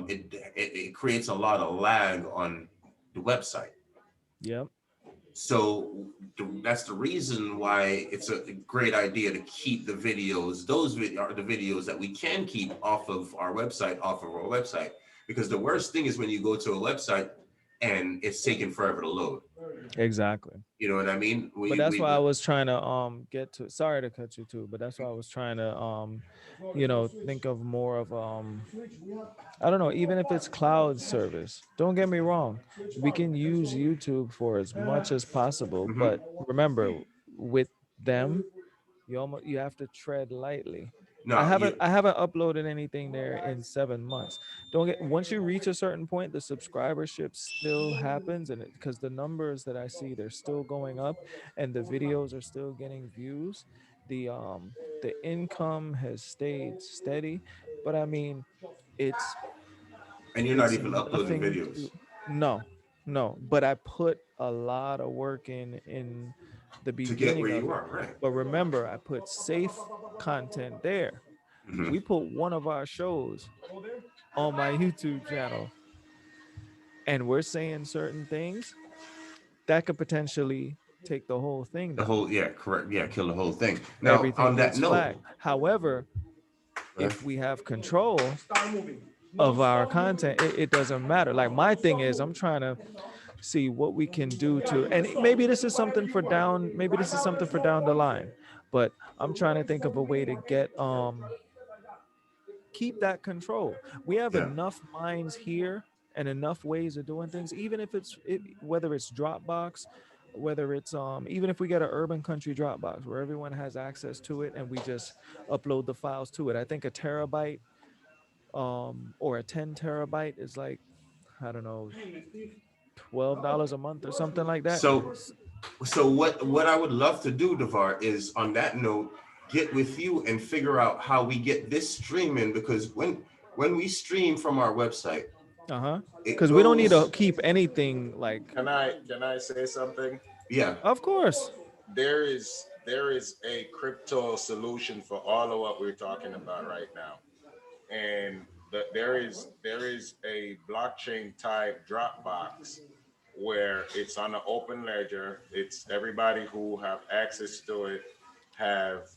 it creates a lot of lag on the website. Yep. So that's the reason why it's a great idea to keep the videos. Those are the videos that we can keep off of our website, because the worst thing is when you go to a website and it's taking forever to load. Exactly. You know what I mean? But that's why I was trying to get to, sorry to cut you too, but that's why I was trying to think of more of I don't know, even if it's cloud service. Don't get me wrong, we can use YouTube for as much as possible, but remember, with them, you have to tread lightly. No, I haven't uploaded anything there in 7 months. Once you reach a certain point, the subscribership still happens, and because the numbers that I see, they're still going up, and the videos are still getting views. The income has stayed steady, but I mean, it's and you're not even uploading videos. No, but I put a lot of work in the beginning to get where of you it. are, right? But remember, I put safe content there. We put one of our shows on my YouTube channel, and we're saying certain things that could potentially take the whole thing down. Kill the whole thing. Now, Everything on that gets note, flagged. However, if we have control of our content, it doesn't matter. Like my thing is, I'm trying to see what we can do to, and maybe this is something for down, maybe this is something for down the line, but I'm trying to think of a way to get keep that control. We have Yeah. enough minds here and enough ways of doing things, even if whether it's Dropbox, whether it's even if we get an urban country Dropbox where everyone has access to it and we just upload the files to it. I think a terabyte or a 10 terabyte is like, I don't know, $12 a month or something like that. So what I would love to do, Devar, is on that note, get with you and figure out how we get this streaming, because when we stream from our website, Uh-huh. it Because we don't need to goes, keep anything like, Can I say something? yeah, of course. There is a crypto solution for all of what we're talking about right now, and there is a blockchain type Dropbox where it's on an open ledger. It's everybody who have access to it have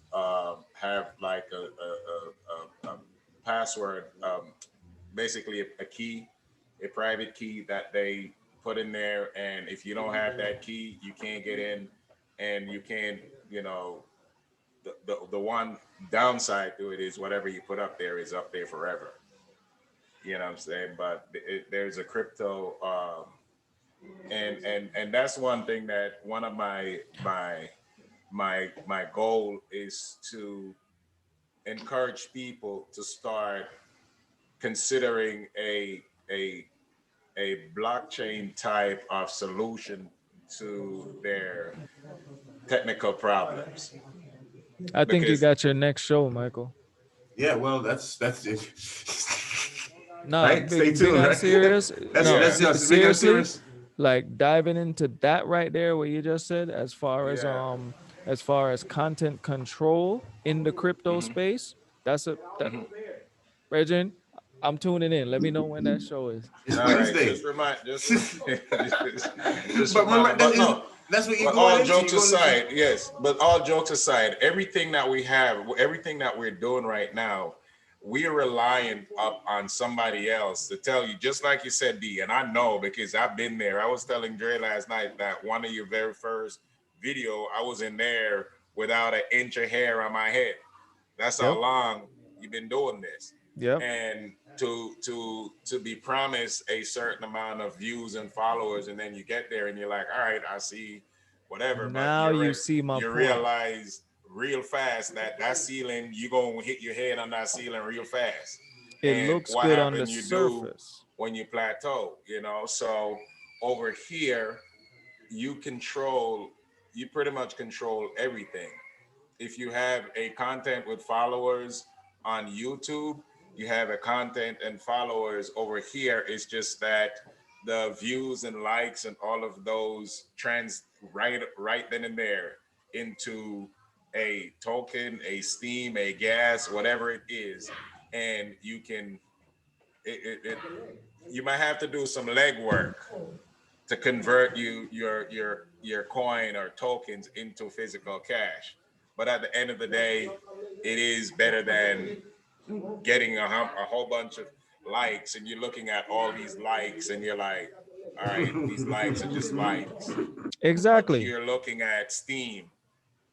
like a password, basically a key, a private key that they put in there, and if you don't have that key, you can't get in, and you can't, the one downside to it is whatever you put up there is up there forever. You know what I'm saying? But there's a crypto, and that's one thing that one of my goal is to encourage people to start considering a blockchain type of solution to their technical problems. I think you Because got your next show, Michael. yeah. Well, that's it. Nah, Right? Stay big tuned. on Right? serious. That's No, that's Yeah. us. Big on seriously, serious. like diving into that right there, what you just said, Yeah. as far as content control in the crypto Mhm. space, that's a that. Mhm. Regin, I'm tuning in. Let me know when that show is. It's All right, Wednesday. just remind, just But remind me. remember, But no, that's what you're but going all into. jokes You're going aside, into. yes. But all jokes aside, everything that we have, everything that we're doing right now, we are relying up on somebody else to tell you, just like you said, D. And I know because I've been there. I was telling Dre last night that one of your very first video, I was in there without an inch of hair on my head. That's how Yep. long you've been doing this. Yep. And to be promised a certain amount of views and followers, and then you get there and you're like, all right, I see whatever, but Now you see my you point. realize real fast that ceiling, you're gonna hit your head on that ceiling real fast. It And looks what good on the happen you do surface. when you plateau, so over here you pretty much control everything. If you have a content with followers on YouTube, you have a content and followers over here. It's just that the views and likes and all of those trans right then and there into a token, a steam, a gas, whatever it is, and you can you might have to do some legwork to convert your coin or tokens into physical cash. But at the end of the day, it is better than getting a whole bunch of likes, and you're looking at all these likes and you're like, all right, these likes are just likes. But Exactly. you're looking at Steam.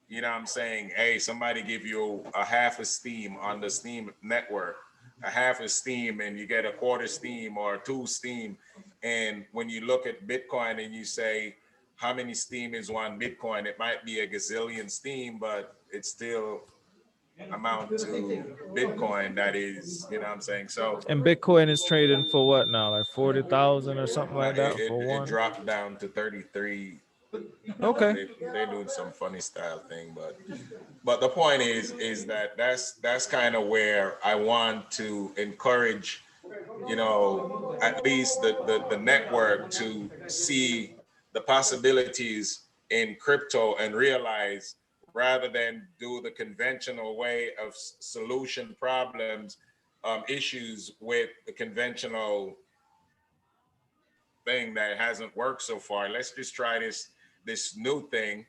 You know what I'm saying? Hey, somebody give you a half a Steam on the Steam network, a half a Steam, and you get a quarter Steam or two Steam. And when you look at Bitcoin and you say, how many Steam is one Bitcoin? It might be a gazillion Steam, but it's still amount to Bitcoin that is, you know what I'm saying? So And Bitcoin is trading for what now? Like 40,000 or something like that for it one. dropped down to 33. Okay. They're doing some funny style thing, but the point is that that's kind of where I want to encourage, at least the network to see the possibilities in crypto and realize, rather than do the conventional way of solution problems, issues with the conventional thing that hasn't worked so far. Let's just try this new thing,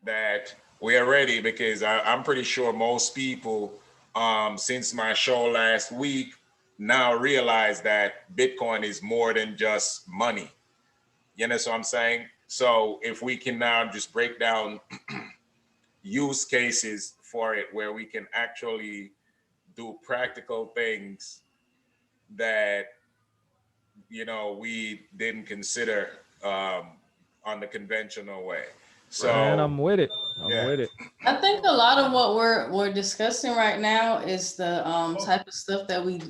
that we are ready, because I'm pretty sure most people, since my show last week, now realize that Bitcoin is more than just money. You know what I'm saying? So if we can now just break down use cases for it where we can actually do practical things that, you know, we didn't consider on the conventional way. Man, So I'm with it. I'm yeah. with it. I think a lot of what we're discussing right now is the type of stuff that we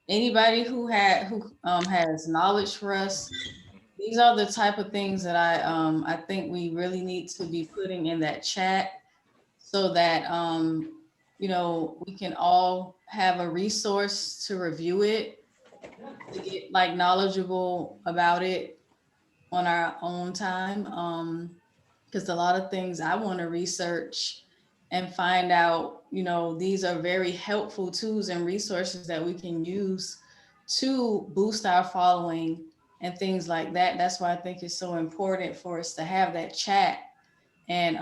anybody who has knowledge for us. These are the type of things that I think we really need to be putting in that chat so that you know, we can all have a resource to review it, to get like knowledgeable about it on our own time. Because a lot of things I want to research and find out, you know, these are very helpful tools and resources that we can use to boost our following and things like that. That's why I think it's so important for us to have that chat. And,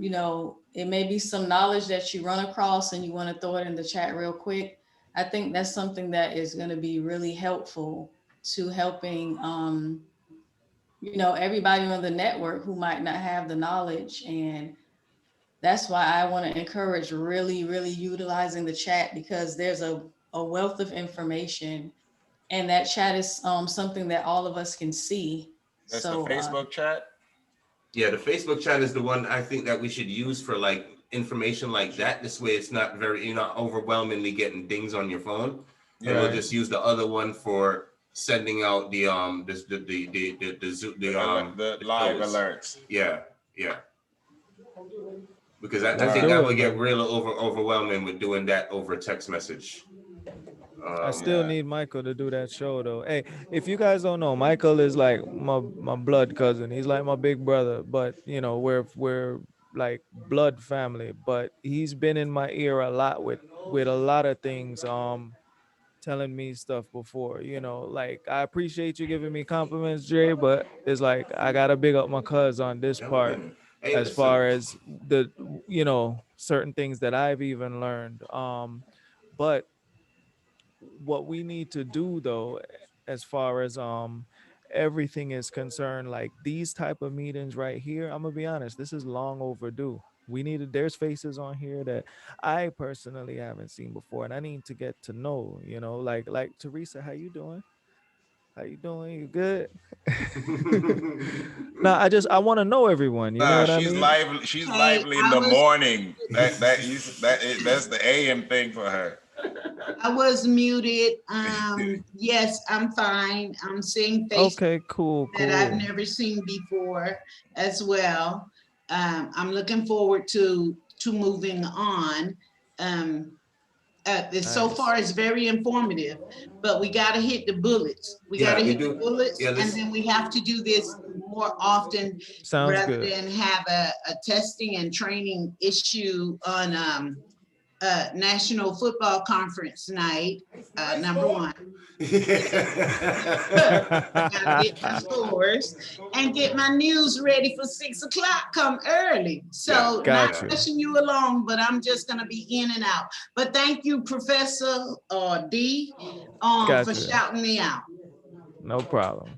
you know, it may be some knowledge that you run across and you want to throw it in the chat real quick. I think that's something that is going to be really helpful to helping, you know, everybody on the network who might not have the knowledge. And that's why I want to encourage really utilizing the chat, because there's a wealth of information, and that chat is something that all of us can see. That's the So Facebook chat. Yeah, the Facebook chat is the one I think that we should use for like information like that. This way it's not very, you're not overwhelmingly getting dings on your phone. And we'll just use the other one for sending out the The live shows. alerts. Yeah, yeah. Because I Let's think do that it, would get man. real overwhelming with doing that over text message. I still Yeah. need Michael to do that show though. Hey, if you guys don't know, Michael is like my blood cousin. He's like my big brother, but you know, we're like blood family. But he's been in my ear a lot with a lot of things, telling me stuff before, you know, like I appreciate you giving me compliments, Jay, but it's like I gotta big up my cuz on this Yeah, part man. Hey, as listen. far as the, you know, certain things that I've even learned. But what we need to do though, as far as everything is concerned, like these type of meetings right here, I'm gonna be honest, this is long overdue. We needed, there's faces on here that I personally haven't seen before, and I need to get to know, you know, like Teresa, how you doing? How you doing? You good? No, I want to know everyone, you know Nah, what I she's mean? lively. She's Hey, lively in the morning. That's the AM thing for her. I was muted. Yes, I'm fine. I'm seeing faces Okay, cool, that I've cool. never seen before as well. I'm looking forward to moving on. So Nice. far, it's very informative, but we got to hit the bullets. We got Yeah, to we hit the do. bullets, Yeah, and let's. then we have to do this more often Sounds rather good. than have a testing and training issue on National Football Conference night, number one. Gotta get my scores and get my news ready for 6 o'clock. Come early. So Yeah, not got you. pushing you along, but I'm just gonna be in and out. But thank you, Professor D, for Gotcha. shouting me out. No problem.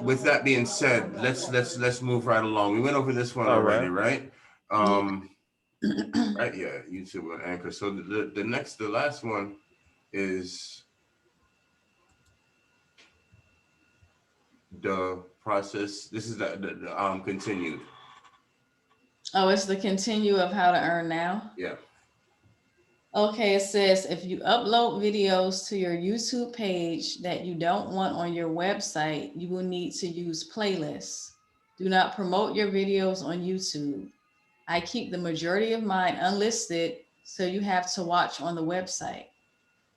With that being said, let's move right along. We went over this one All already, right. right? Right, yeah, YouTube and Anchor. So the last one is the process. This is the continued. oh, it's the continue of how to earn now. Yeah. Okay, it says if you upload videos to your YouTube page that you don't want on your website, you will need to use playlists. Do not promote your videos on YouTube. I keep the majority of mine unlisted, so you have to watch on the website.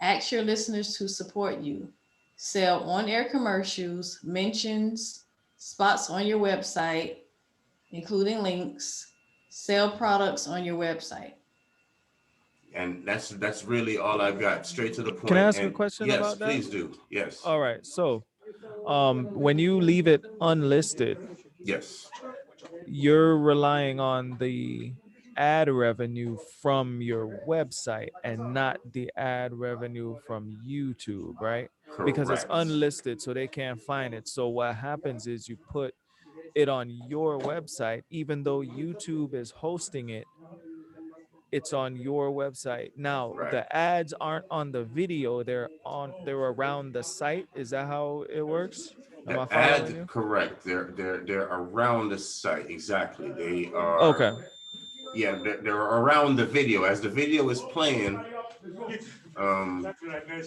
Ask your listeners to support you. Sell on-air commercials, mentions, spots on your website, including links. Sell products on your website. And that's really all I've got. Straight to the point. Can I ask a And question yes, about that? please do. Yes. All right. So, when you leave it unlisted, Yes. you're relying on the ad revenue from your website and not the ad revenue from YouTube, right? because it's Correct. unlisted, so they can't find it. So what happens is you put it on your website, even though YouTube is hosting it, it's on your website. Now, Right. the ads aren't on the video, they're around the site. Is that how it works? Am I The following ad, you? correct. They're around the site. Exactly. They Okay. are, yeah, they're around the video. As the video is playing, um,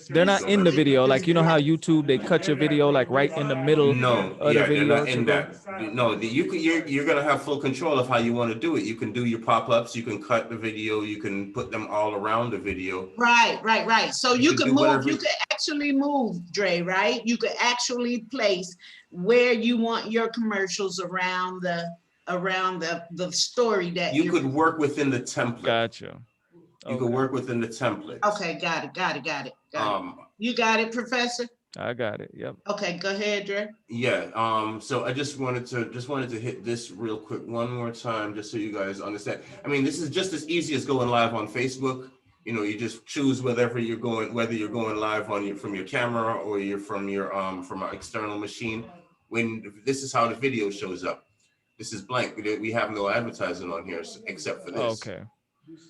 They're not go in the ahead. video. Like, you know how YouTube, they cut your video like right in the middle No, of the yeah, they're video not to in go. that. No, you're gonna have full control of how you want to do it. You can do your pop-ups, you can cut the video, you can put them all around the video. Right. So You you can could do move, whatever. you could actually move, Dre, right? You could actually place where you want your commercials around the story that You you're. could work within the template. Gotcha. You could Okay. work within the template. Okay, got it. Um, You got it, Professor? I got it. Yep. Okay, go ahead, Dre. yeah. So I just wanted to hit this real quick one more time, just so you guys understand. I mean, this is just as easy as going live on Facebook. You know, you just choose whether you're going live on from your camera or you're from from an external machine. When this is how the video shows up. This is blank. We have no advertising on here except for this. Okay.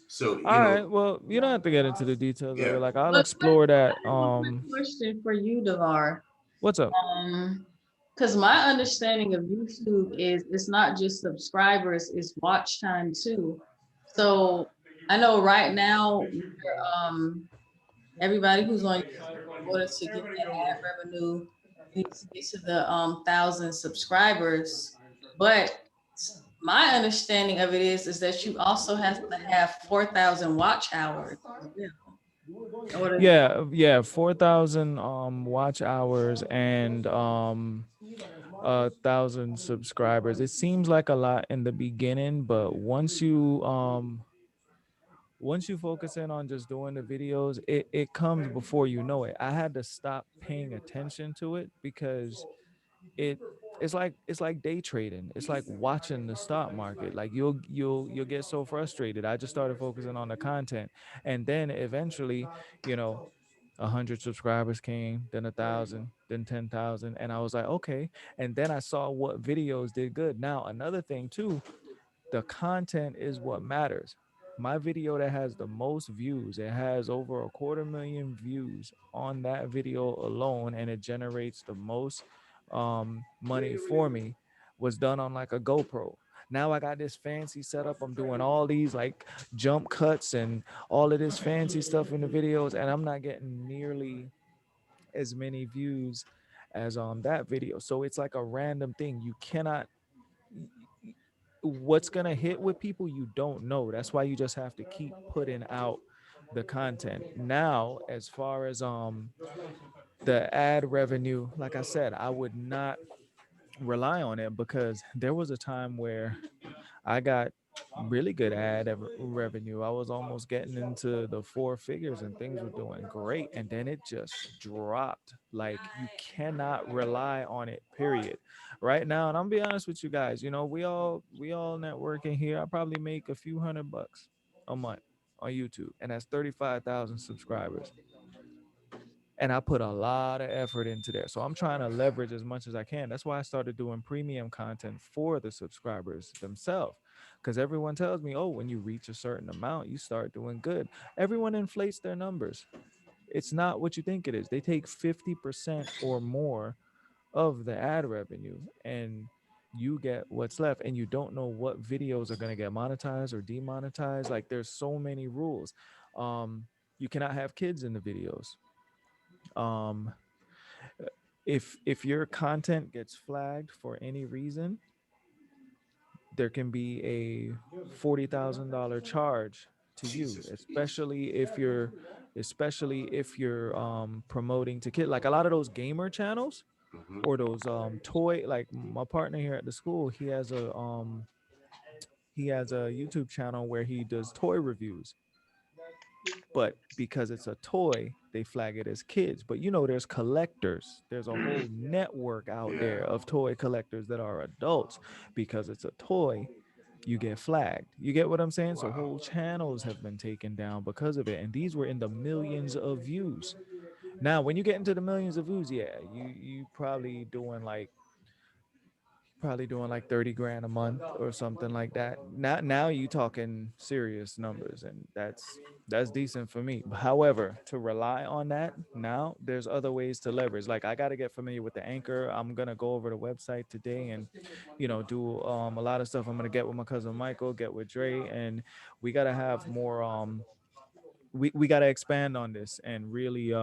So All right. Well, you don't have to get into the details of yeah. it. Like, I'll But explore that. I have a quick question for you, Devar. What's up? Because my understanding of YouTube is it's not just subscribers, it's watch time too. So I know right now, everybody who's on YouTube, in order to get that ad revenue, needs to get to the 1,000 subscribers. But my understanding of it is that you also have to have 4,000 watch hours. Yeah, 4,000 watch hours and 1,000 subscribers. It seems like a lot in the beginning, but once you focus in on just doing the videos, it comes before you know it. I had to stop paying attention to it because it's like day trading. It's like watching the stock market. Like you'll get so frustrated. I just started focusing on the content, and then eventually, you know, 100 subscribers came, then 1,000, then 10,000, and I was like, okay. And then I saw what videos did good. Now another thing too, the content is what matters. My video that has the most views, it has over 250,000 views on that video alone, and it generates the most money for me, was done on like a GoPro. Now I got this fancy setup. I'm doing all these like jump cuts and all of this fancy stuff in the videos, and I'm not getting nearly as many views as on that video. So it's like a random thing. You cannot, what's gonna hit with people, you don't know. That's why you just have to keep putting out the content. Now, as far as the ad revenue, like I said, I would not rely on it because there was a time where I got really good revenue. I was almost getting into the four figures and things were doing great. And then it just dropped. Like, you cannot rely on it, period. Right now, and I'm gonna be honest with you guys, you know, we all networking here. I probably make a few $100 a month on YouTube, and that's 35,000 subscribers. And I put a lot of effort into there. So I'm trying to leverage as much as I can. That's why I started doing premium content for the subscribers themselves. Because everyone tells me, oh, when you reach a certain amount, you start doing good. Everyone inflates their numbers. It's not what you think it is. They take 50% or more of the ad revenue, and you get what's left, and you don't know what videos are going to get monetized or demonetized. Like, there's so many rules. You cannot have kids in the videos. um if your content gets flagged for any reason, there can be a $40,000 charge to you, Jesus. especially if you're promoting to kids. Like a lot of those gamer channels Mhm. or those toy, like my partner here at the school, he has a YouTube channel where he does toy reviews, but because it's a toy, they flag it as kids. But you know, there's collectors. There's a whole network out Yeah. there of toy collectors that are adults. Because it's a toy, you get flagged. You get what I'm saying? So Wow. whole channels have been taken down because of it, and these were in the millions of views. Now, when you get into the millions of views, yeah, you probably doing like 30 grand a month or something like that. Now you talking serious numbers, and that's decent for me. However, to rely on that now, there's other ways to leverage. Like I got to get familiar with the Anchor. I'm gonna go over the website today and do a lot of stuff. I'm gonna get with my cousin Michael, get with Dre, and we gotta have more we gotta expand on this and really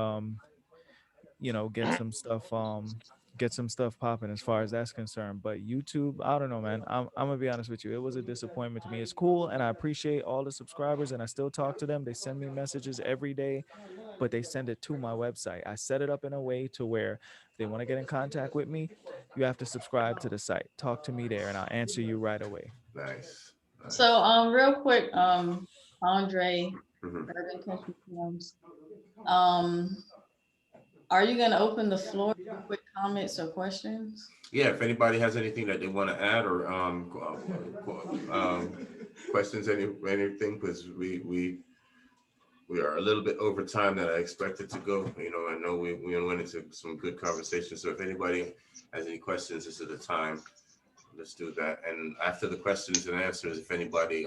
get some stuff popping as far as that's concerned. But YouTube, I don't know, man. I'm gonna be honest with you, it was a disappointment to me. It's cool and I appreciate all the subscribers and I still talk to them. They send me messages every day, but they send it to my website. I set it up in a way to where they want to get in contact with me, you have to subscribe to the site, talk to me there, and I'll answer you right away. Nice. So, real quick, Andre, Mhm. Urban Country Films, are you gonna open the floor for quick comments or questions? Yeah, if anybody has anything that they want to add or questions, anything, because we are a little bit over time that I expected to go. I know we went into some good conversations. So if anybody has any questions, this is the time. Let's do that. And after the questions and answers, if anybody,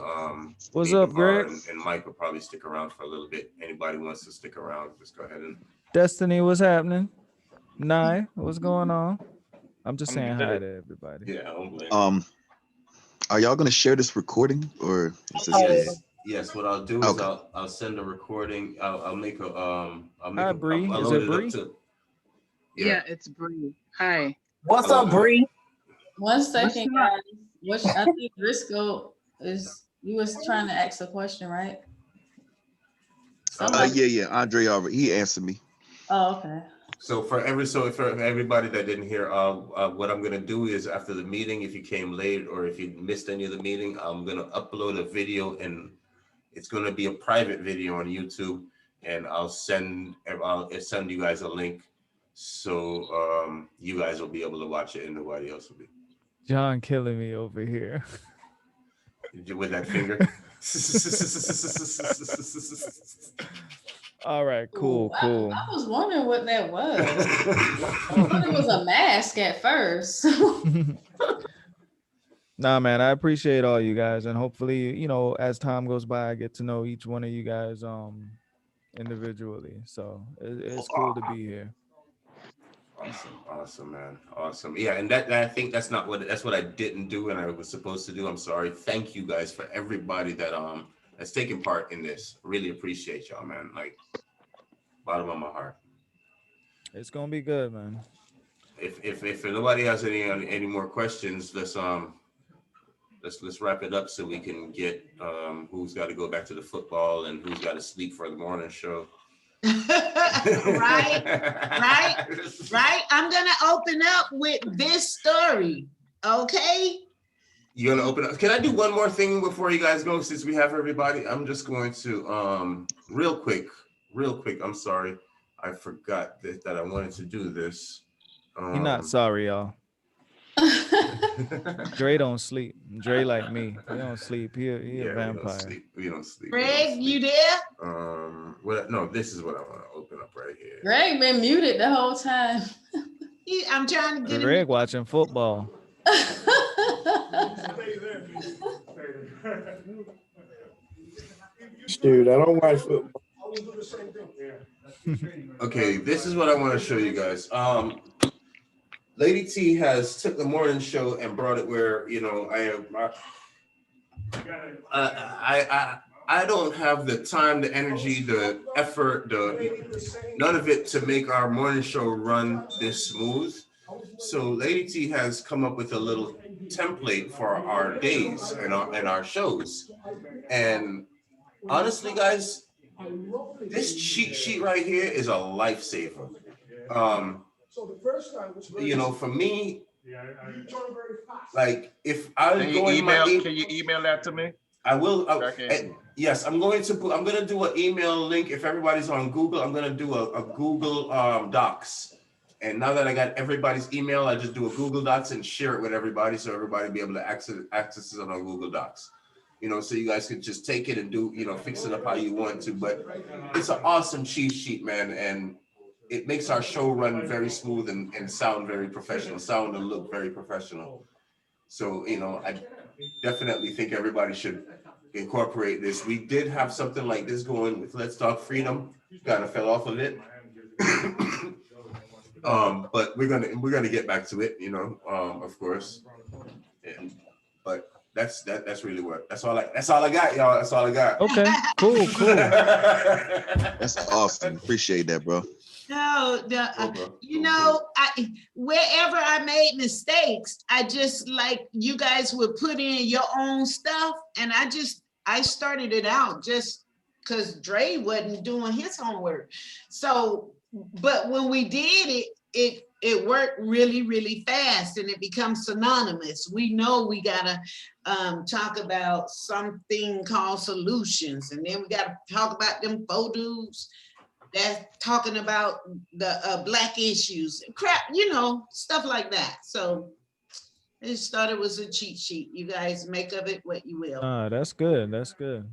What's me, up, Navar, Greg? and Mike will probably stick around for a little bit. Anybody wants to stick around, just go ahead and. Destiny, what's happening? Nye, what's going on? I'm just saying hi good. to everybody. Yeah, I don't blame you. Are y'all gonna share this recording or is this Yes. What I'll do is Okay. I'll send a recording. I'll make a Hi, Bree. I'll Is load it it up Bree? to. Yeah, it's Bree. Hi. What's up, Bree? One second, guys. I think Risco you was trying to ask a question, right? Somebody. Yeah, Andre already he answered me. Oh, okay. So for everybody that didn't hear, what I'm gonna do is after the meeting, if you came late or if you missed any of the meeting, I'm gonna upload a video and it's gonna be a private video on YouTube, and I'll send you guys a link, so you guys will be able to watch it and nobody else will be. John killing me over here. With that finger. All right, cool. I was wondering what that was. I thought it was a mask at first. Nah, man, I appreciate all you guys, and hopefully, as time goes by, I get to know each one of you guys individually. So it's cool to be here. Awesome, man. Awesome. Yeah, and that I think that's what I didn't do and I was supposed to do. I'm sorry. Thank you guys for everybody that that's taking part in this. Really appreciate y'all, man. Like bottom of my heart. It's gonna be good, man. If nobody has any more questions, let's wrap it up so we can get who's got to go back to the football and who's got to sleep for the morning show. Right. I'm gonna open up with this story. Okay. You're gonna open up. Can I do one more thing before you guys go? Since we have everybody, I'm just going to real quick. I'm sorry, I forgot that I wanted to do this. You're not sorry, y'all. Dre don't sleep. Dre like me. He don't sleep. He a vampire. We don't sleep. Greg, you there? No, this is what I want to open up right here. Greg been muted the whole time. I'm trying to get Greg him. watching football. Dude, I don't watch football. Okay, this is what I want to show you guys. Lady T has took the morning show and brought it where I don't have the time, the energy, the effort, none of it to make our morning show run this smooth. So Lady T has come up with a little template for our days and our shows. And honestly, guys, this cheat sheet right here is a lifesaver. For me, like if I'm can you email that to me? I will. Okay. Yes, I'm going to do an email link. If everybody's on Google, I'm going to do a Google Docs. And now that I got everybody's email, I just do a Google Docs and share it with everybody, so everybody be able to access it on Google Docs. So you guys can just take it and do, fix it up how you want to. But it's an awesome cheat sheet, man. And it makes our show run very smooth and sound very professional, sound and look very professional. So, you know, I definitely think everybody should incorporate this. We did have something like this going with Let's Talk Freedom, kind of fell off of it. But we're gonna get back to it, you know, of course. But that's really what that's all I got, y'all. That's all I got. Okay, cool. That's awesome. Appreciate that, bro. No, you know, wherever I made mistakes, I just like you guys would put in your own stuff, and I started it out just because Dre wasn't doing his homework. So, but when we did it worked really, really fast, and it becomes synonymous. We know we gotta talk about something called solutions, and then we gotta talk about them photos that's talking about the Black issues, crap, you know, stuff like that. So it started with a cheat sheet. You guys make of it what you will. That's good. That's good.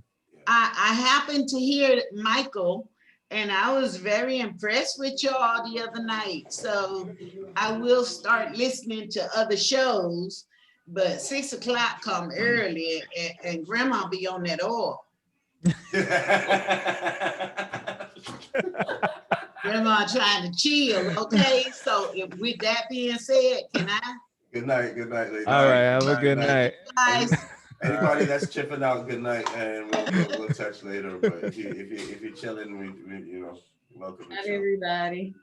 I happened to hear Michael, and I was very impressed with y'all the other night. So I will start listening to other shows, but 6 o'clock come early, and Grandma be on that oil. Grandma trying to chill, okay? So with that being said, can I? Good night, ladies. All right, have a good night. Guys, Anybody that's chipping out, good night, and we'll touch later. But if you're chilling, we you know, welcome. Not everybody.